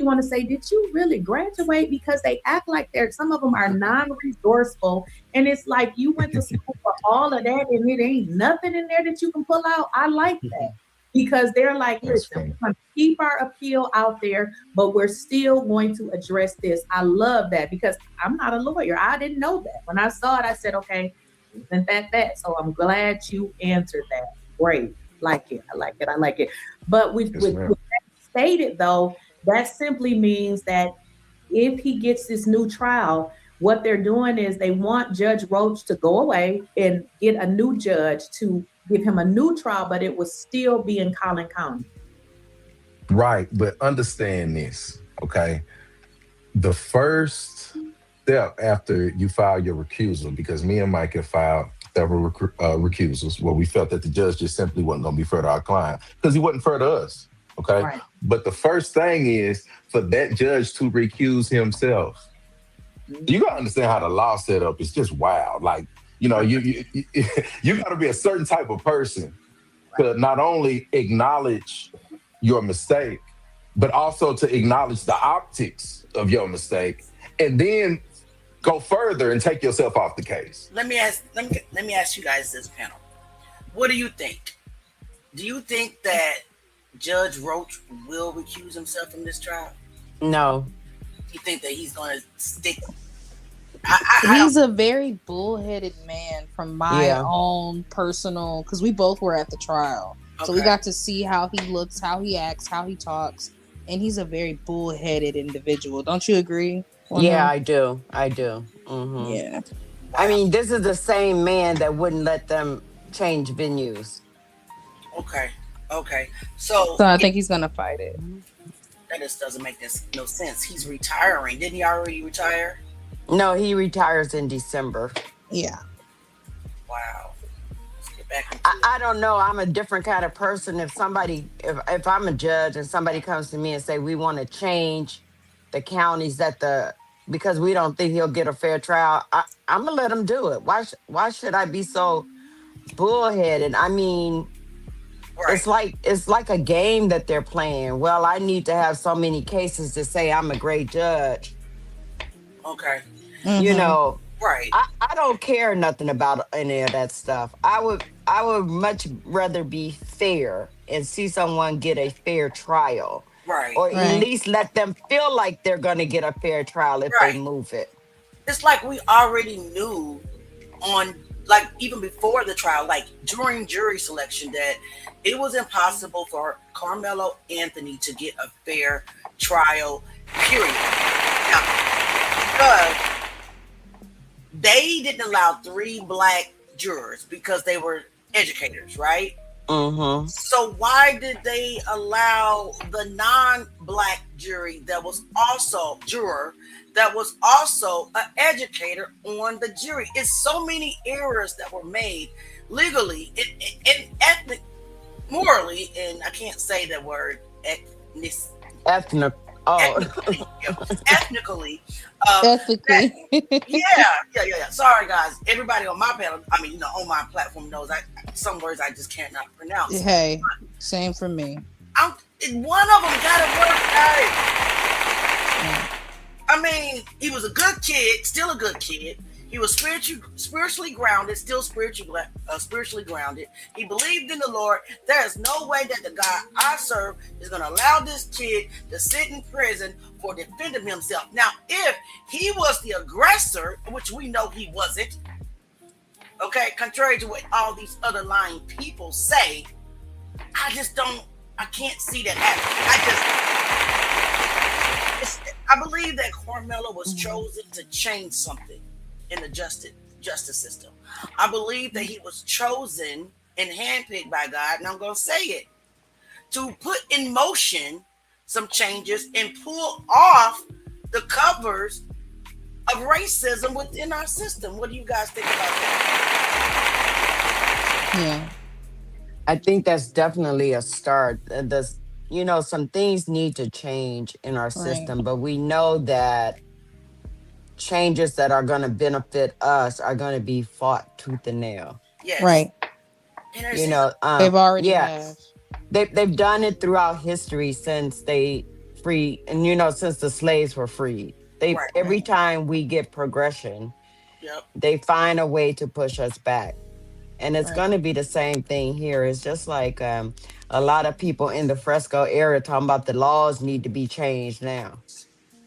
want to say, did you really graduate? Because they act like some of them are non-resourceful. And it's like, you went to school for all of that and it ain't nothing in there that you can pull out. I like that. Because they're like, listen, we're going to keep our appeal out there, but we're still going to address this. I love that, because I'm not a lawyer. I didn't know that. When I saw it, I said, okay, isn't that? So I'm glad you answered that. Great. Like it. I like it. But with that stated, though, that simply means that if he gets this new trial, what they're doing is they want Judge Roach to go away and get a new judge to give him a new trial, but it will still be in Collin County. Right, but understand this, okay? The first step after you file your recusal, because me and Mike have filed several recusals where we felt that the judge just simply wasn't going to be fair to our client because he wasn't fair to us, okay? Right. But the first thing is for that judge to recuse himself. You got to understand how the law set up is just wild. Like, you got to be a certain type of person to not only acknowledge your mistake, but also to acknowledge the optics of your mistake, and then go further and take yourself off the case. Let me ask you guys this, panel. What do you think? Do you think that Judge Roach will recuse himself from this trial? No. you think that he's going to stick? He's a very bullheaded man from my Yeah. own personal, because we both were at the trial. So we Okay. got to see how he looks, how he acts, how he talks. And he's a very bullheaded individual. Don't you agree? Yeah, I do. I do. Mm-hmm. Yeah. I mean, this is the same man that wouldn't let them change venues. Okay. So So I think he's going to fight it. that just doesn't make no sense. He's retiring. Didn't he already retire? No, he retires in December. Yeah. Wow. Let's get back into I don't know. I'm a different kind of person. If I'm a judge and somebody comes to me and say we want to change the counties because we don't think he'll get a fair trial, I'm gonna let him do it. Why should I be so bullheaded? I mean, it's like a game that they're playing. Well, I need to have so many cases to say I'm a great judge. Okay. You know, Right. I don't care nothing about any of that stuff. I would much rather be fair and see someone get a fair trial. Right. Or at least let them feel like they're gonna get a fair trial if they move it. It's like we already knew like even before the trial, like during jury selection, that it was impossible for Carmelo Anthony to get a fair trial, period. Now, because they didn't allow 3 black jurors because they were educators, right? Mm-hmm. So why did they allow the non-black jury that was also an educator on the jury? It's so many errors that were made legally and morally, and I can't say the word ethnically. Ethically. Yeah. Sorry, guys. Everybody on my panel, on my platform knows some words I just cannot pronounce. Hey, same for me. One of them got to work, guys. I mean, he was a good kid, still a good kid. He was spiritually grounded, still spiritually grounded. He believed in the Lord. There is no way that the God I serve is going to allow this kid to sit in prison for defending himself. Now, if he was the aggressor, which we know he wasn't, okay, contrary to what all these other lying people say, I can't see that happening. I believe that Carmelo was chosen to change something in the justice system. I believe that he was chosen and handpicked by God, and I'm going to say it, to put in motion some changes and pull off the covers of racism within our system. What do you guys think about that? Yeah. I think that's definitely a start. Some things need to change in our system, but we know that changes that are going to benefit us are going to be fought tooth and nail. Yes. Right. They've already have. They've done it throughout history since they free, and since the slaves were freed. Every time we get progression, they find a way to push us back. And it's going to be the same thing here. It's just like a lot of people in the Fresco area talking about the laws need to be changed now.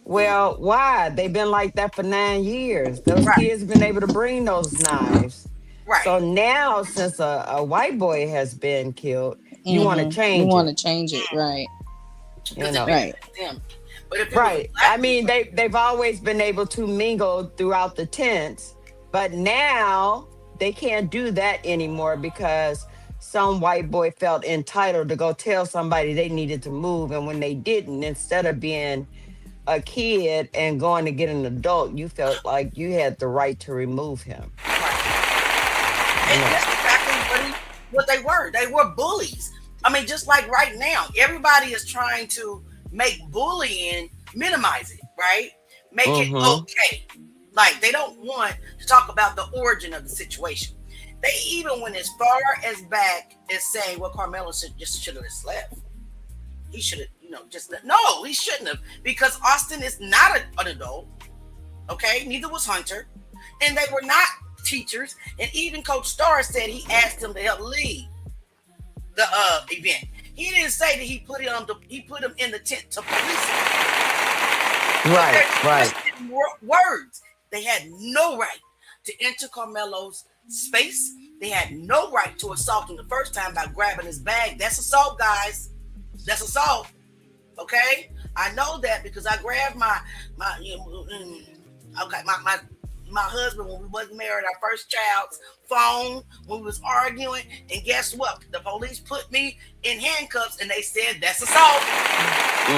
Well, why? They've been like that for 9 years. Those kids have been able to bring those knives. Right. So now, since a white boy has been killed, you want to change it. You want to change it, right. Right. Right. I mean, they've always been able to mingle throughout the tents, but now they can't do that anymore because some white boy felt entitled to go tell somebody they needed to move. And when they didn't, instead of being a kid and going to get an adult, you felt like you had the right to remove him. And that's exactly what they were. They were bullies. I mean, just like right now, everybody is trying to make bullying, minimize it, right? Make it okay. Like, they don't want to talk about the origin of the situation. They even went as far as back as saying, well, Carmelo should have just left. He should have, no, he shouldn't have, because Austin is not an adult. Okay, neither was Hunter, and they were not teachers. And even Coach Starr said he asked him to help lead the event. He didn't say that he put him in the tent to police him. Right. Words. They had no right to enter Carmelo's space. They had no right to assault him the first time by grabbing his bag. That's assault, guys. That's assault. Okay, I know that because I grabbed my husband when we wasn't married, our first child's phone when we was arguing, and guess what? The police put me in handcuffs and they said that's assault. All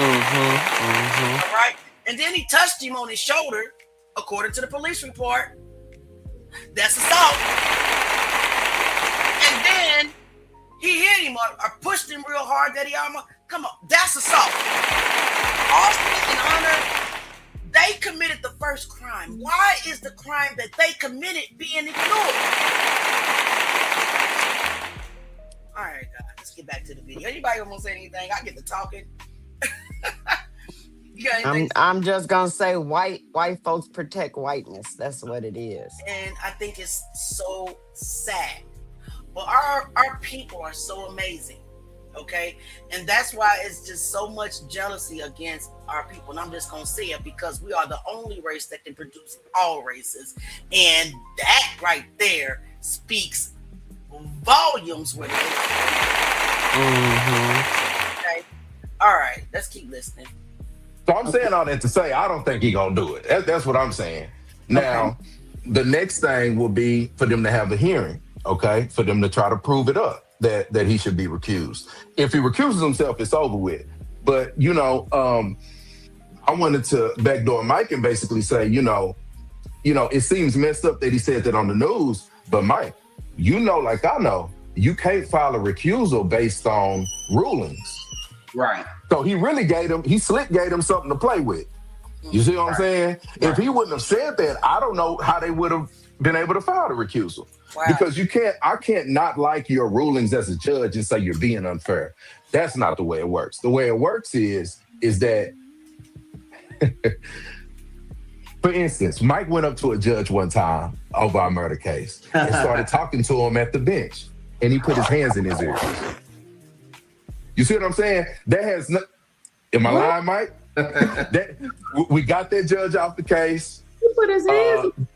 right, and then he touched him on his shoulder, according to the police report. That's assault. And then he hit him or pushed him real hard that he almost. Come on, that's assault. Austin and Hunter, they committed the first crime. Why is the crime that they committed being ignored? All right, guys, let's get back to the video. Anybody want to say anything? I get to talking. You got anything? I'm just gonna say white folks protect whiteness. That's what it is. And I think it's so sad. But our people are so amazing. Okay, and that's why it's just so much jealousy against our people. And I'm just gonna say it because we are the only race that can produce all races, and that right there speaks volumes with it. Okay, all right, let's keep listening. So I'm saying all that to say I don't think he's gonna do it. That's what I'm saying. Now, the next thing will be for them to have a hearing. Okay, for them to try to prove it up. That he should be recused. If he recuses himself, it's over with. But, I wanted to backdoor Mike and basically say, it seems messed up that he said that on the news, but Mike, like I know, you can't file a recusal based on rulings. Right. So he gave him something to play with. You see what I'm saying? Right. If he wouldn't have said that, I don't know how they would have been able to file the recusal. Wow. Because I can't not like your rulings as a judge and say you're being unfair. That's not the way it works. The way it works is that, for instance, Mike went up to a judge one time over our murder case and started talking to him at the bench, and he put his hands in his ears. You see what I'm saying? That has no. Am I lying, Mike? We got that judge off the case. He put his hands. Oh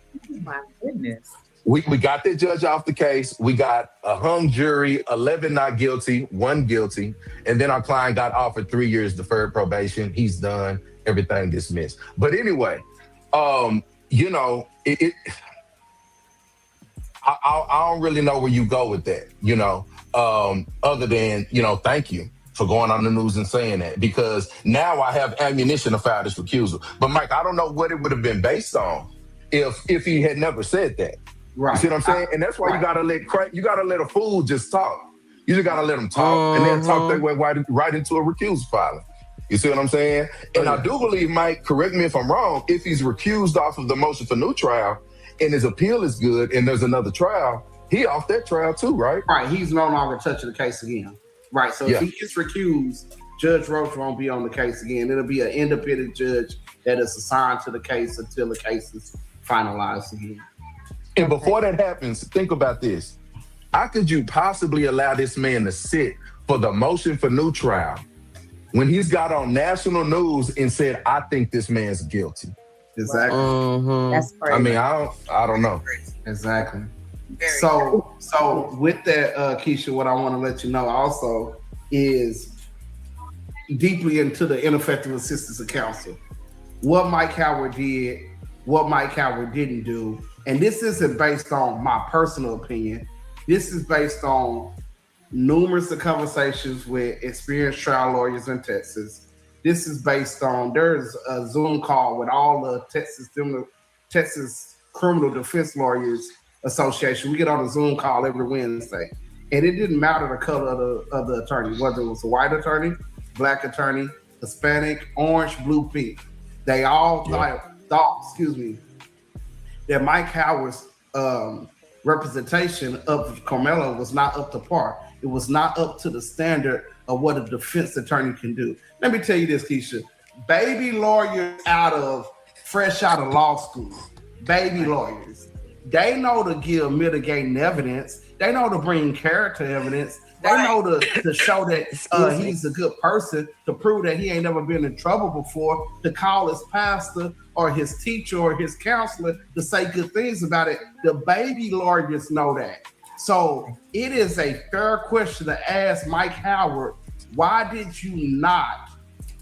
my goodness. We got that judge off the case. We got a hung jury, 11 not guilty, 1 guilty. And then our client got offered 3 years deferred probation. He's done. Everything dismissed. But anyway, I don't really know where you go with that, other than, thank you for going on the news and saying that, because now I have ammunition to file this recusal. But Mike, I don't know what it would have been based on if he had never said that. Right. You see what I'm saying? And that's why you gotta let a fool just talk. You just gotta let them talk and then talk their way right into a recusal filing. You see what I'm saying? And I do believe, Mike, correct me if I'm wrong, if he's recused off of the motion for new trial and his appeal is good and there's another trial, he off that trial too, right? Right. He's no longer touching the case again. Right. So if he gets recused, Judge Roach won't be on the case again. It'll be an independent judge that is assigned to the case until the case is finalized again. And before that happens, think about this. How could you possibly allow this man to sit for the motion for new trial when he's got on national news and said, I think this man's guilty? Exactly. That's crazy. I mean, I don't know. Exactly. So with that, Keisha, what I want to let you know also is deeply into the ineffective assistance of counsel. What Mike Howard did, what Mike Howard didn't do. And this isn't based on my personal opinion. This is based on numerous conversations with experienced trial lawyers in Texas. This is based on, there's a Zoom call with all the Texas Criminal Defense Lawyers Association. We get on a Zoom call every Wednesday. And it didn't matter the color of the attorney, whether it was a white attorney, black attorney, Hispanic, orange, blue, pink. They all thought, that Mike Howard's representation of Carmelo was not up to par. It was not up to the standard of what a defense attorney can do. Let me tell you this, Keisha. Baby lawyers fresh out of law school, baby lawyers, they know to give mitigating evidence. They know to bring character evidence. They know to show that he's a good person, to prove that he ain't never been in trouble before, to call his pastor or his teacher or his counselor to say good things about it. The baby lawyers know that. So it is a fair question to ask Mike Howard, why did you not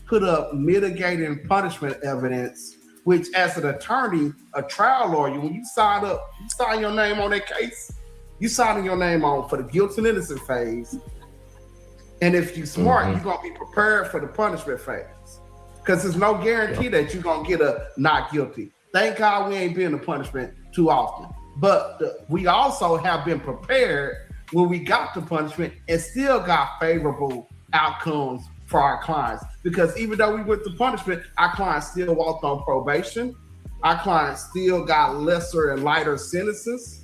put up mitigating punishment evidence, which as an attorney, a trial lawyer, when you sign up, you sign your name on that case, you signing your name on for the guilty and innocent phase. And if you're smart, you're going to be prepared for the punishment phase. Because there's no guarantee that you're going to get a not guilty. Thank God we ain't been in punishment too often. But we also have been prepared when we got to punishment and still got favorable outcomes for our clients. Because even though we went to punishment, our clients still walked on probation. Our clients still got lesser and lighter sentences.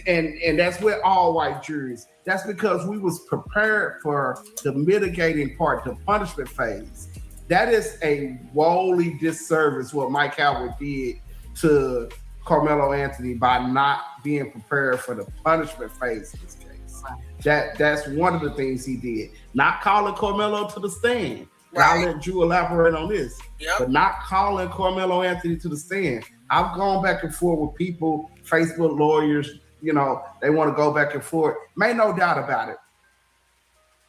And that's with all white juries. That's because we was prepared for the mitigating part, the punishment phase. That is a woefully disservice what Mike Howard did to Carmelo Anthony by not being prepared for the punishment phase of this case. That's one of the things he did. Not calling Carmelo to the stand. I'll let Drew elaborate on this. But not calling Carmelo Anthony to the stand. I've gone back and forth with people, Facebook lawyers, you know, they want to go back and forth. Make no doubt about it.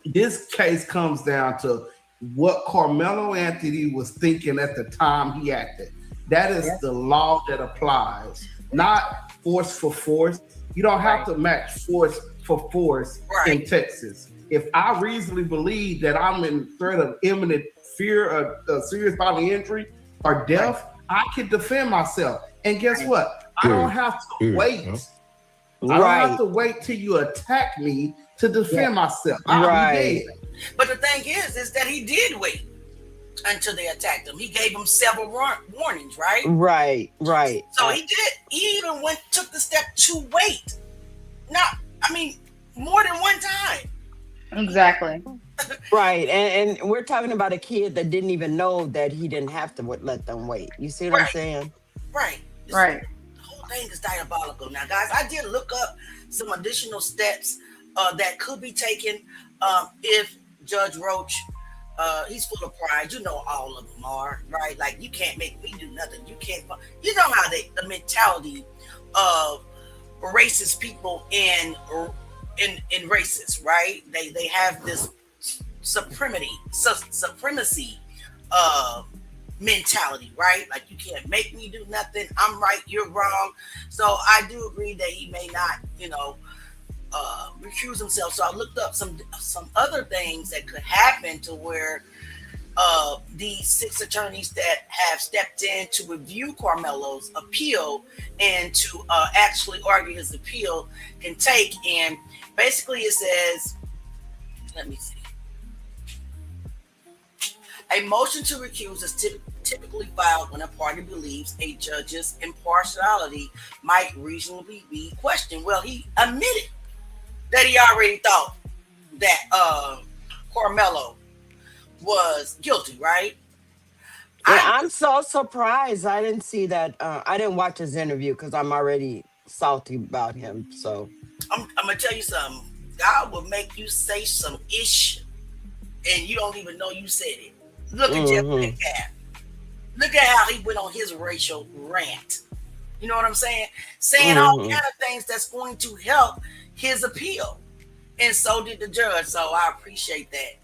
This case comes down to what Carmelo Anthony was thinking at the time he acted. That is the law that applies, not force for force. You don't have to match force for force in Texas. If I reasonably believe that I'm in threat of imminent fear of serious bodily injury or death, I can defend myself. And guess what? I don't have to wait. I don't have to wait till you attack me to defend myself. I'll be dead. But the thing is that he did wait until they attacked him. He gave him several warnings, right? Right. So he did. He even took the step to wait. More than one time. Exactly. Right. And we're talking about a kid that didn't even know that he didn't have to let them wait. You see what I'm saying? Right. Right. The whole thing is diabolical. Now, guys, I did look up some additional steps that could be taken if Judge Roach, he's full of pride. You know, all of them are, right? Like, you can't make me do nothing. You can't. You know how the mentality of racist people in races, right? They have this supremacy mentality, right? Like, you can't make me do nothing. I'm right, you're wrong. So I do agree that he may not, recuse himself. So I looked up some other things that could happen to where these 6 attorneys that have stepped in to review Carmelo's appeal and to actually argue his appeal can take. And basically it says, let me see. A motion to recuse is typically filed when a party believes a judge's impartiality might reasonably be questioned. Well, he admitted that he already thought that Carmelo was guilty, right? I'm so surprised. I didn't see that. I didn't watch his interview because I'm already salty about him. So I'm gonna tell you something. God will make you say some ish, and you don't even know you said it. Look at Jeff Metcalf. Look at how he went on his racial rant. You know what I'm saying? Saying all kind of things that's going to help his appeal. And so did the judge. So I appreciate that.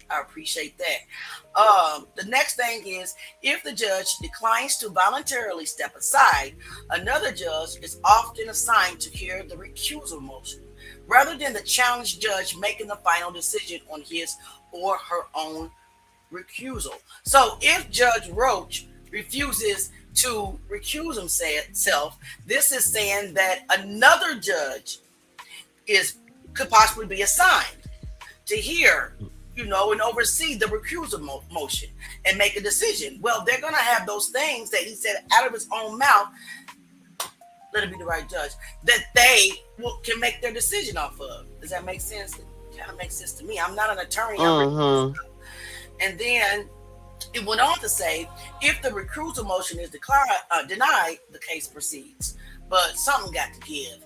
The next thing is, if the judge declines to voluntarily step aside, another judge is often assigned to hear the recusal motion, rather than the challenged judge making the final decision on his or her own recusal. So if Judge Roach refuses to recuse himself, this is saying that another judge could possibly be assigned to hear, and oversee the recusal motion and make a decision. Well, they're going to have those things that he said out of his own mouth, let it be the right judge, that they can make their decision off of. Does that make sense? It kind of makes sense to me. I'm not an attorney. And then it went on to say, if the recusal motion is denied, the case proceeds. but something got to give.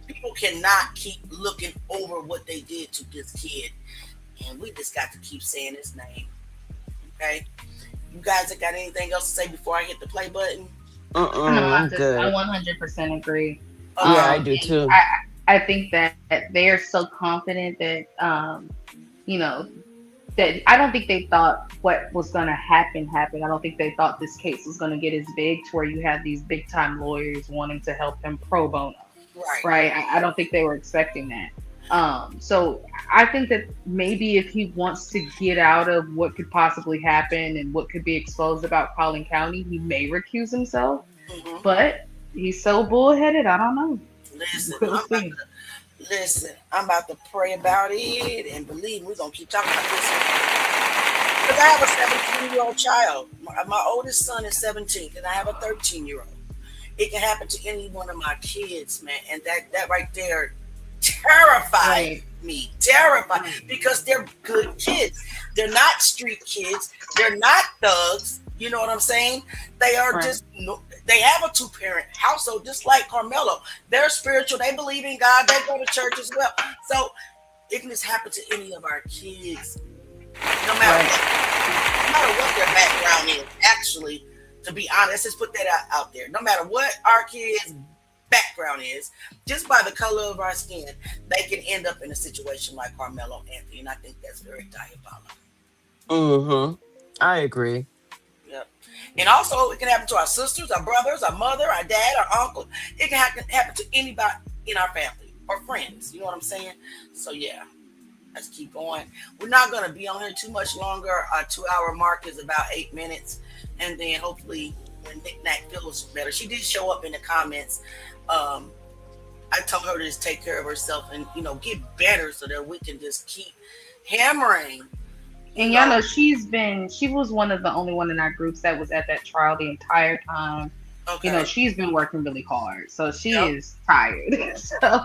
People cannot keep looking over what they did to this kid, and we just got to keep saying his name. Okay, you guys have got anything else to say before I hit the play button? No, I good. 100% agree. Yeah, I do too. I think that they are so confident that, that I don't think they thought what was going to happen happened. I don't think they thought this case was going to get as big to where you have these big time lawyers wanting to help them pro bono. Right. I don't think they were expecting that. So I think that maybe if he wants to get out of what could possibly happen and what could be exposed about Collin County, he may recuse himself. Mm-hmm. But he's so bullheaded, I don't know. Listen, I'm about to pray about it, and believe me, we're gonna keep talking about this. Because I have a 17-year-old child. My oldest son is 17, and I have a 13-year-old. It can happen to any one of my kids, man, and that right there terrified me. Terrified, because they're good kids. They're not street kids. They're not thugs. You know what I'm saying? They are just, they have a 2-parent household, just like Carmelo. They're spiritual. They believe in God. They go to church as well. So it can just happen to any of our kids, no matter what their background is. Actually, to be honest, let's put that out there. No matter what our kids' background is, just by the color of our skin, they can end up in a situation like Carmelo Anthony. And I think that's very diabolical. I agree. And also, it can happen to our sisters, our brothers, our mother, our dad, our uncle. It can happen to anybody in our family or friends. You know what I'm saying? So, yeah, let's keep going. We're not going to be on here too much longer. Our 2-hour mark is about 8 minutes. And then hopefully when Nick Nack feels better, she did show up in the comments. I told her to just take care of herself and, get better so that we can just keep hammering. And y'all know she was one of the only one in our groups that was at that trial the entire time. Okay. She's been working really hard. So she is tired. So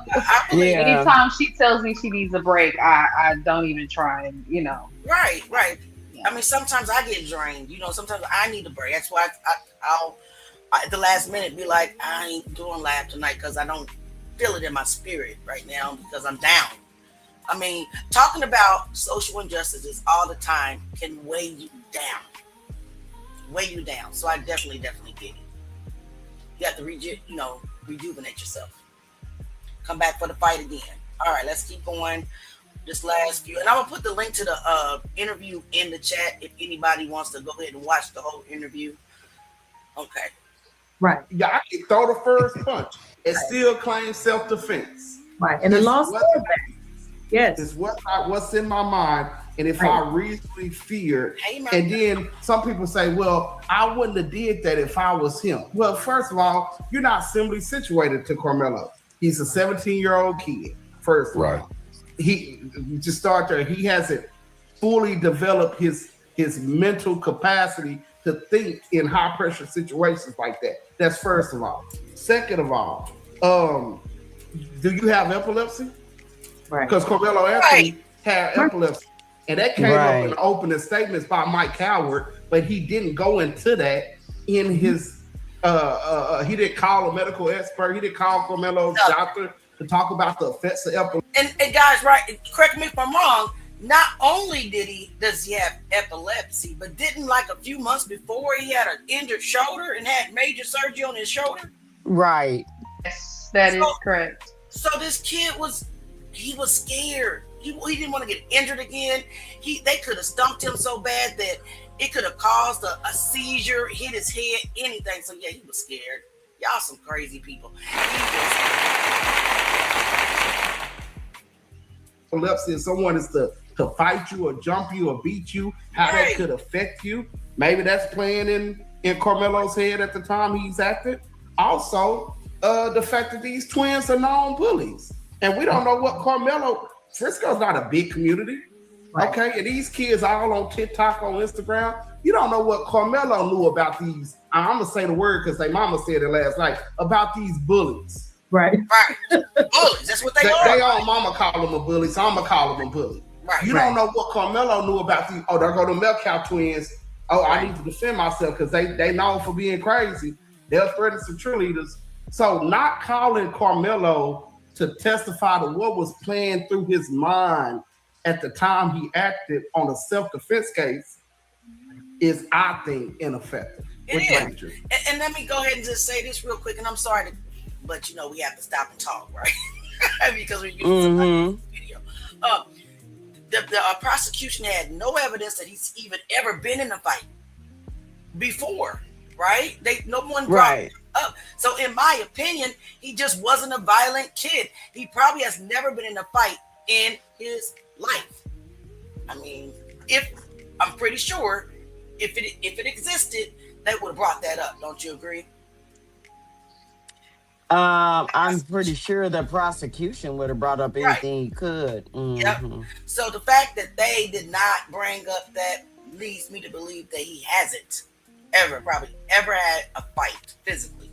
anytime she tells me she needs a break, I don't even try and, Right. Yeah. I mean, sometimes I get drained. Sometimes I need a break. That's why I'll at the last minute be like, I ain't doing live tonight because I don't feel it in my spirit right now because I'm down. I mean, talking about social injustices all the time can weigh you down. So I definitely get it. You have to rejuvenate yourself. Come back for the fight again. All right, let's keep going. This last few, and I'm gonna put the link to the interview in the chat if anybody wants to go ahead and watch the whole interview. Okay. Right. Yeah, I can throw the first punch and still claim self-defense. Right. And the law says that. Yes. It's what's in my mind. And if I reasonably feared, and then some people say, well, I wouldn't have did that if I was him. Well, first of all, you're not similarly situated to Carmelo. He's a 17-year-old kid, first of all. He just start there. He hasn't fully developed his mental capacity to think in high pressure situations like that. That's first of all. Second of all, do you have epilepsy? Right. Because Carmelo Anthony had epilepsy. And that came up in the opening statements by Mike Howard, but he didn't go into that in his he didn't call a medical expert, he didn't call Carmelo's doctor to talk about the effects of epilepsy. And guys, correct me if I'm wrong, not only does he have epilepsy, but didn't like a few months before he had an injured shoulder and had major surgery on his shoulder? Right. Yes, that is correct. So this kid was scared. He didn't want to get injured again. They could have stumped him so bad that it could have caused a seizure, hit his head, anything. So yeah, he was scared. Y'all some crazy people. Epilepsy, if someone is to fight you or jump you or beat you, how that could affect you. Maybe that's playing in Carmelo's head at the time he's acted. Also, the fact that these twins are known bullies. And we don't know what Carmelo... Frisco's not a big community, okay? And these kids all on TikTok, on Instagram. You don't know what Carmelo knew about these. I'm gonna say the word because their mama said it last night about these bullies. Right. Bullies. That's what they are. They all mama call them a bully, so I'm gonna call them a bully. Right. You don't know what Carmelo knew about these. Oh, there go the Metcalf twins. Oh, I need to defend myself because they known for being crazy. They'll threaten some cheerleaders. So not calling Carmelo to testify to what was playing through his mind at the time he acted on a self-defense case is, I think, ineffective. It is. And let me go ahead and just say this real quick, and I'm sorry, but we have to stop and talk, right? Because we're using video. The prosecution had no evidence that he's even ever been in a fight before, right? No one brought it up. So in my opinion, he just wasn't a violent kid. He probably has never been in a fight in his life. I mean, I'm pretty sure if it existed, they would have brought that up. Don't you agree? I'm pretty sure the prosecution would have brought up anything he could. Yep. So the fact that they did not bring up that leads me to believe that he hasn't probably ever had a fight physically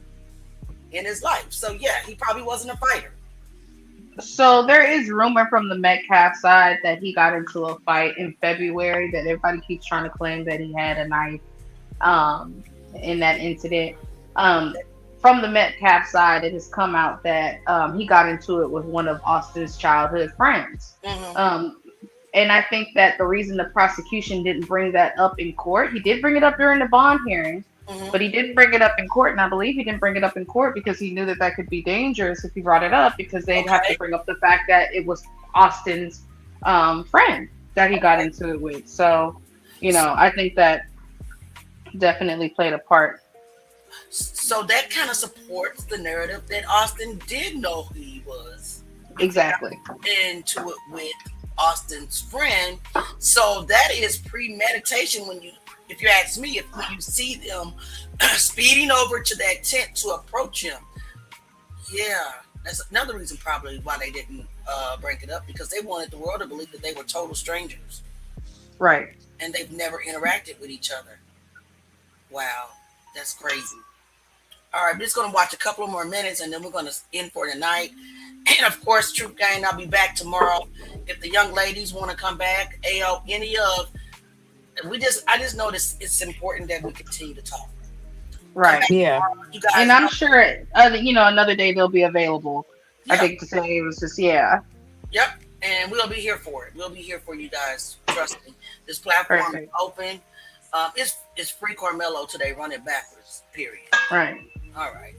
in his life. So yeah, he probably wasn't a fighter. So there is rumor from the Metcalf side that he got into a fight in February, that everybody keeps trying to claim that he had a knife in that incident. From the Metcalf side, it has come out that he got into it with one of Austin's childhood friends. And I think that the reason the prosecution didn't bring that up in court, he did bring it up during the bond hearing, but he didn't bring it up in court. And I believe he didn't bring it up in court because he knew that could be dangerous if he brought it up, because they'd have to bring up the fact that it was Austin's friend that he got into it with. So, I think that definitely played a part. So that kind of supports the narrative that Austin did know who he was. Exactly. Into it with Austin's friend. So that is premeditation if you ask me, if you see them speeding over to that tent to approach him. Yeah, that's another reason probably why they didn't bring it up, because they wanted the world to believe that they were total strangers. Right. And they've never interacted with each other. Wow, that's crazy. All right, we're just going to watch a couple of more minutes and then we're going to end for tonight. And of course, Troop Gang, I'll be back tomorrow. If the young ladies want to come back, I just noticed it's important that we continue to talk. Right. Yeah. You guys and I'm sure, another day they'll be available. Yeah. I think to say it was just, Yep. And we'll be here for it. We'll be here for you guys. Trust me. This platform is open. It's free Carmelo today. Run it backwards. Period. Right. All right.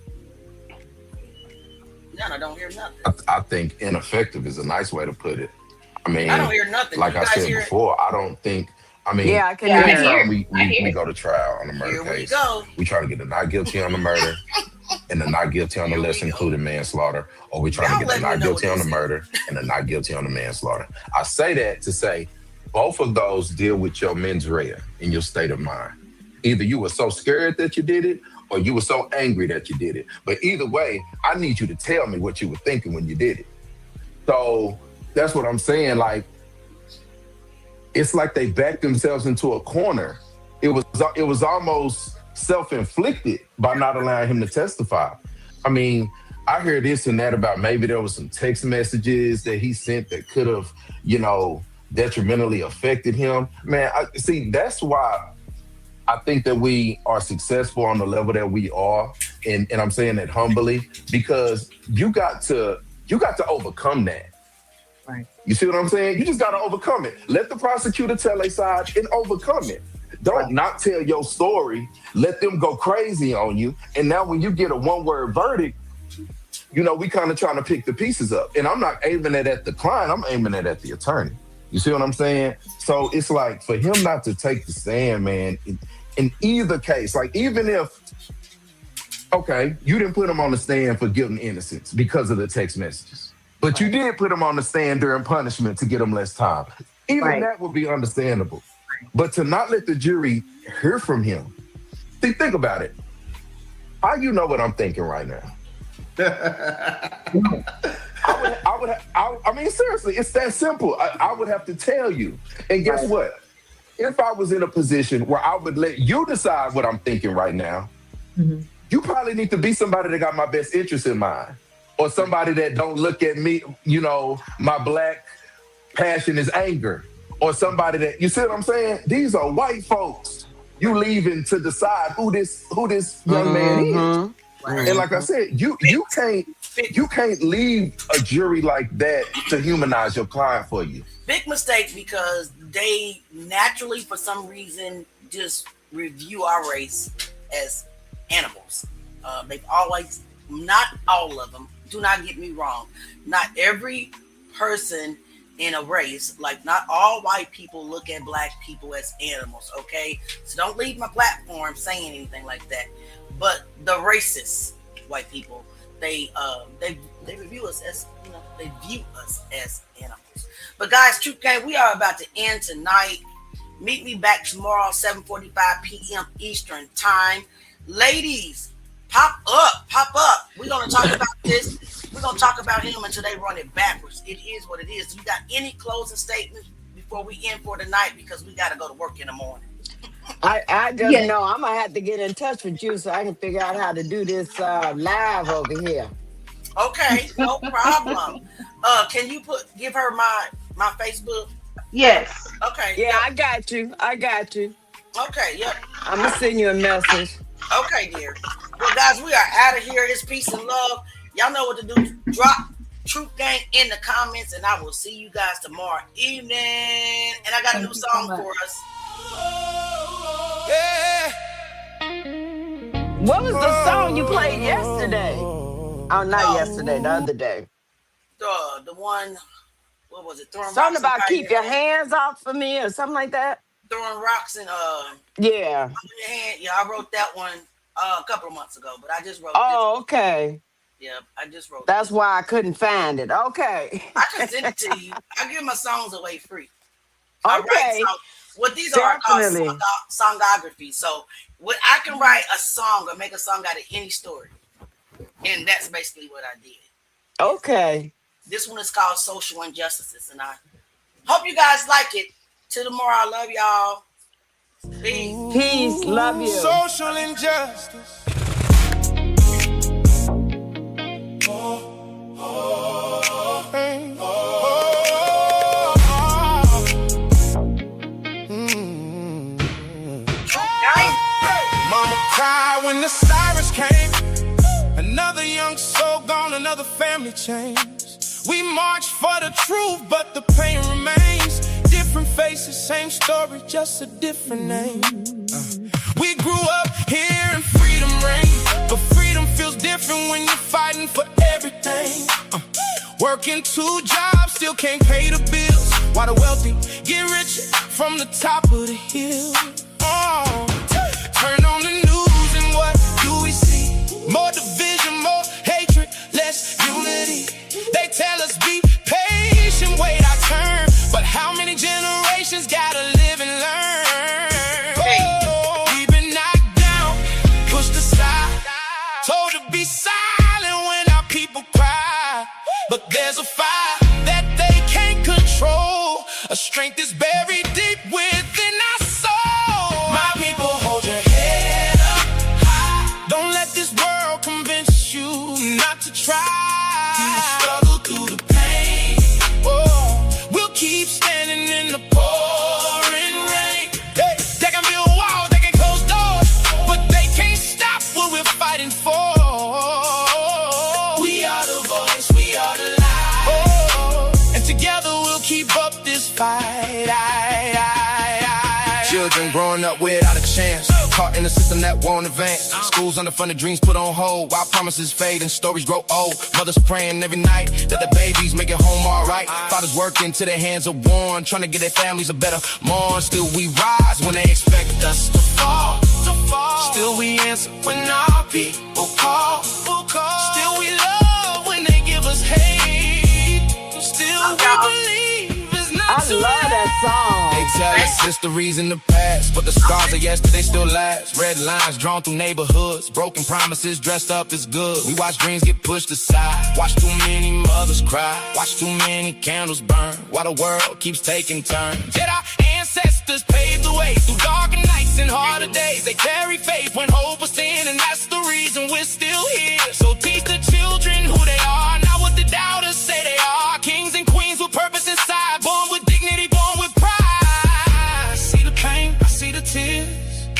I don't hear nothing. I think ineffective is a nice way to put it. I mean, I don't hear nothing. Like I said before, I don't think. I mean, I can hear. We go to trial on the murder case. We try to get a not guilty on the murder and a not guilty on the lesser included manslaughter, or we try to get a not guilty on the murder and a not guilty on the manslaughter. I say that to say both of those deal with your mens rea in your state of mind. Either you were so scared that you did it, or you were so angry that you did it. But either way, I need you to tell me what you were thinking when you did it. So that's what I'm saying. Like, it's like they backed themselves into a corner. It was almost self-inflicted by not allowing him to testify. I mean, I hear this and that about maybe there was some text messages that he sent that could have, detrimentally affected him. Man, that's why I think that we are successful on the level that we are, and I'm saying that humbly, because you got to overcome that. Right. You see what I'm saying? You just got to overcome it. Let the prosecutor tell their side and overcome it. Don't not tell your story. Let them go crazy on you. And now when you get a one-word verdict, we kind of trying to pick the pieces up. And I'm not aiming it at the client. I'm aiming it at the attorney. You see what I'm saying? So it's like for him not to take the stand, man, in either case, like even if, okay, you didn't put him on the stand for guilt and innocence because of the text messages, but you did put him on the stand during punishment to get him less time. Even that would be understandable. But to not let the jury hear from him, think about it. How you know what I'm thinking right now? I mean, seriously, it's that simple. I would have to tell you. And guess what? If I was in a position where I would let you decide what I'm thinking right now, you probably need to be somebody that got my best interest in mind, or somebody that don't look at me, my black passion is anger, or somebody that, you see what I'm saying? These are white folks you leaving to decide who this young man is. And like I said, you can't leave a jury like that to humanize your client for you. Big mistake, because they naturally, for some reason, just review our race as animals. They've always, not all of them, do not get me wrong, not every person in a race, like not all white people look at black people as animals, okay? So don't leave my platform saying anything like that. But the racist white people, they review us as, they view us as animals. But guys, Truth Gang, we are about to end tonight. Meet me back tomorrow, 7:45 p.m. Eastern time. Ladies, pop up. We're gonna talk about this. We're gonna talk about him until they run it backwards. It is what it is. You got any closing statements before we end for tonight? Because we gotta go to work in the morning. I just know I'm gonna have to get in touch with you so I can figure out how to do this live over here. Okay, no problem. Can you give her my Facebook? Yes. Okay. Yeah, I got you. Okay, yep. I'm gonna send you a message. Okay, dear. Well, guys, we are out of here. It's peace and love. Y'all know what to do. Drop Truth Gang in the comments, and I will see you guys tomorrow evening. And I got a new song for us. Yeah. What was the song you played yesterday? Oh, not yesterday, the other day. The one, what was it? Something about keep your hands off of me or something like that. Throwing rocks and yeah. Under your hand. Yeah, I wrote that one a couple of months ago, but I just wrote. Oh, okay. Yeah, I just wrote. That's why I couldn't find it. Okay. I can send it to you. I give my songs away free. Okay. What these are called songography. So what I can write a song or make a song out of any story, and that's basically what I did. Okay. This one is called Social Injustices, and I hope you guys like it. Till tomorrow, I love y'all. Peace. Peace. Love you. Social injustice. Mama cried when the sirens came. Another young soul gone, another family changed. We march for the truth, but the pain remains. Different faces, same story, just a different name. We grew up hearing freedom reign, but freedom feels different when you're fighting for everything. Working 2 jobs, still can't pay the bills, while the wealthy get richer from the top of the hill. Turn on the news and what do we see? More division, more hatred, less unity. They tell us be patient, wait our turn. But how many generations gotta live and learn? We've been knocked down, pushed aside, told to be silent when our people cry. But there's a fire that they can't control. A strength is buried deep within our soul. My people, hold your head up high. Don't let this world convince you not to try. Struggle through the pain. We'll keep standing in the pouring rain. They can build walls, they can close doors, but they can't stop what we're fighting for. We are the voice, we are the light. And together we'll keep up this fight. Children growing up without a chance, caught in a system that won't advance. Schools underfunded, dreams put on hold, while promises fade and stories grow old. Mothers praying every night that the babies make it home alright. Fathers working till their hands are worn, trying to give their families a better morn. Still we rise when they expect us to fall. Still we answer when our people call. Still we love when they give us hate. Still we believe it's not too late. I love that song. They tell us history's in the past, but the scars of yesterday still last. Red lines drawn through neighborhoods, broken promises dressed up as good. We watch dreams get pushed aside, watch too many mothers cry, watch too many candles burn, while the world keeps taking turns. Yet our ancestors paved the way through darker nights and harder days. They carry faith when hope was thin, and that's the reason we're still here. So teach the children who they are, not what the doubters say they are. Kings and queens with purpose inside, born with dignity, born with pride. I see the pain, I see the tears.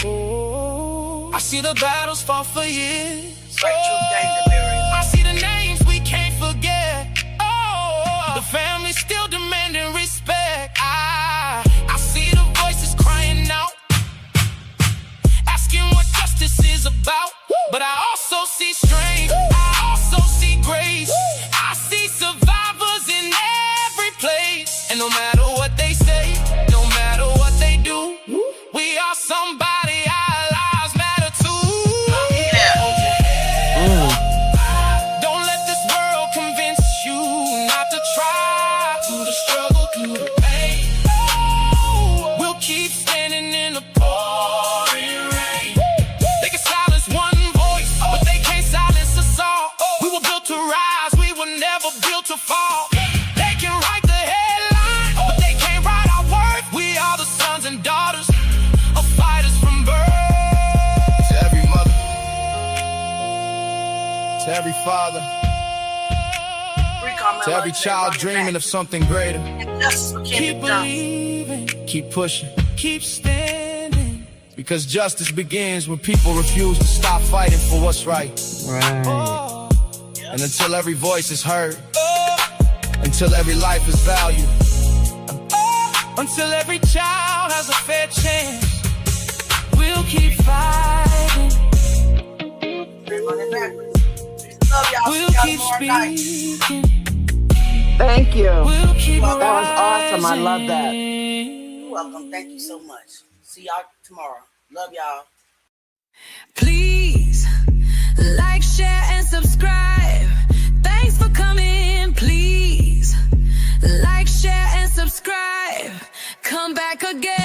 I see the battles fought for years. I see the names we can't forget. Oh, the family still demanding respect. I see the voices crying out, asking what justice is about. But I also see strength, I also see grace. I see survivors in every place. And no matter what they say, no matter what they do, we are somebody, our lives matter too. Don't let this world convince you not to try, through the struggle, through the pain. We'll keep standing in the pouring rain. They can silence one voice, but they can't silence us all. We were built to rise, we were never built to fall. They can write the headline, but they can't write our worth. We are the sons and daughters of fighters from birth. To every mother, to every father, to every child dreaming of something greater, keep believing, keep pushing, keep standing. Because justice begins when people refuse to stop fighting for what's right. Right. And until every voice is heard, until every life is valued, until every child has a fair chance, we'll keep fighting. We'll keep speaking. Thank you. We'll keep That was awesome. I love that. You're welcome. Thank you so much. See y'all tomorrow. Love y'all. Please like, share, and subscribe. Thanks for coming. Please like, share, and subscribe. Come back again.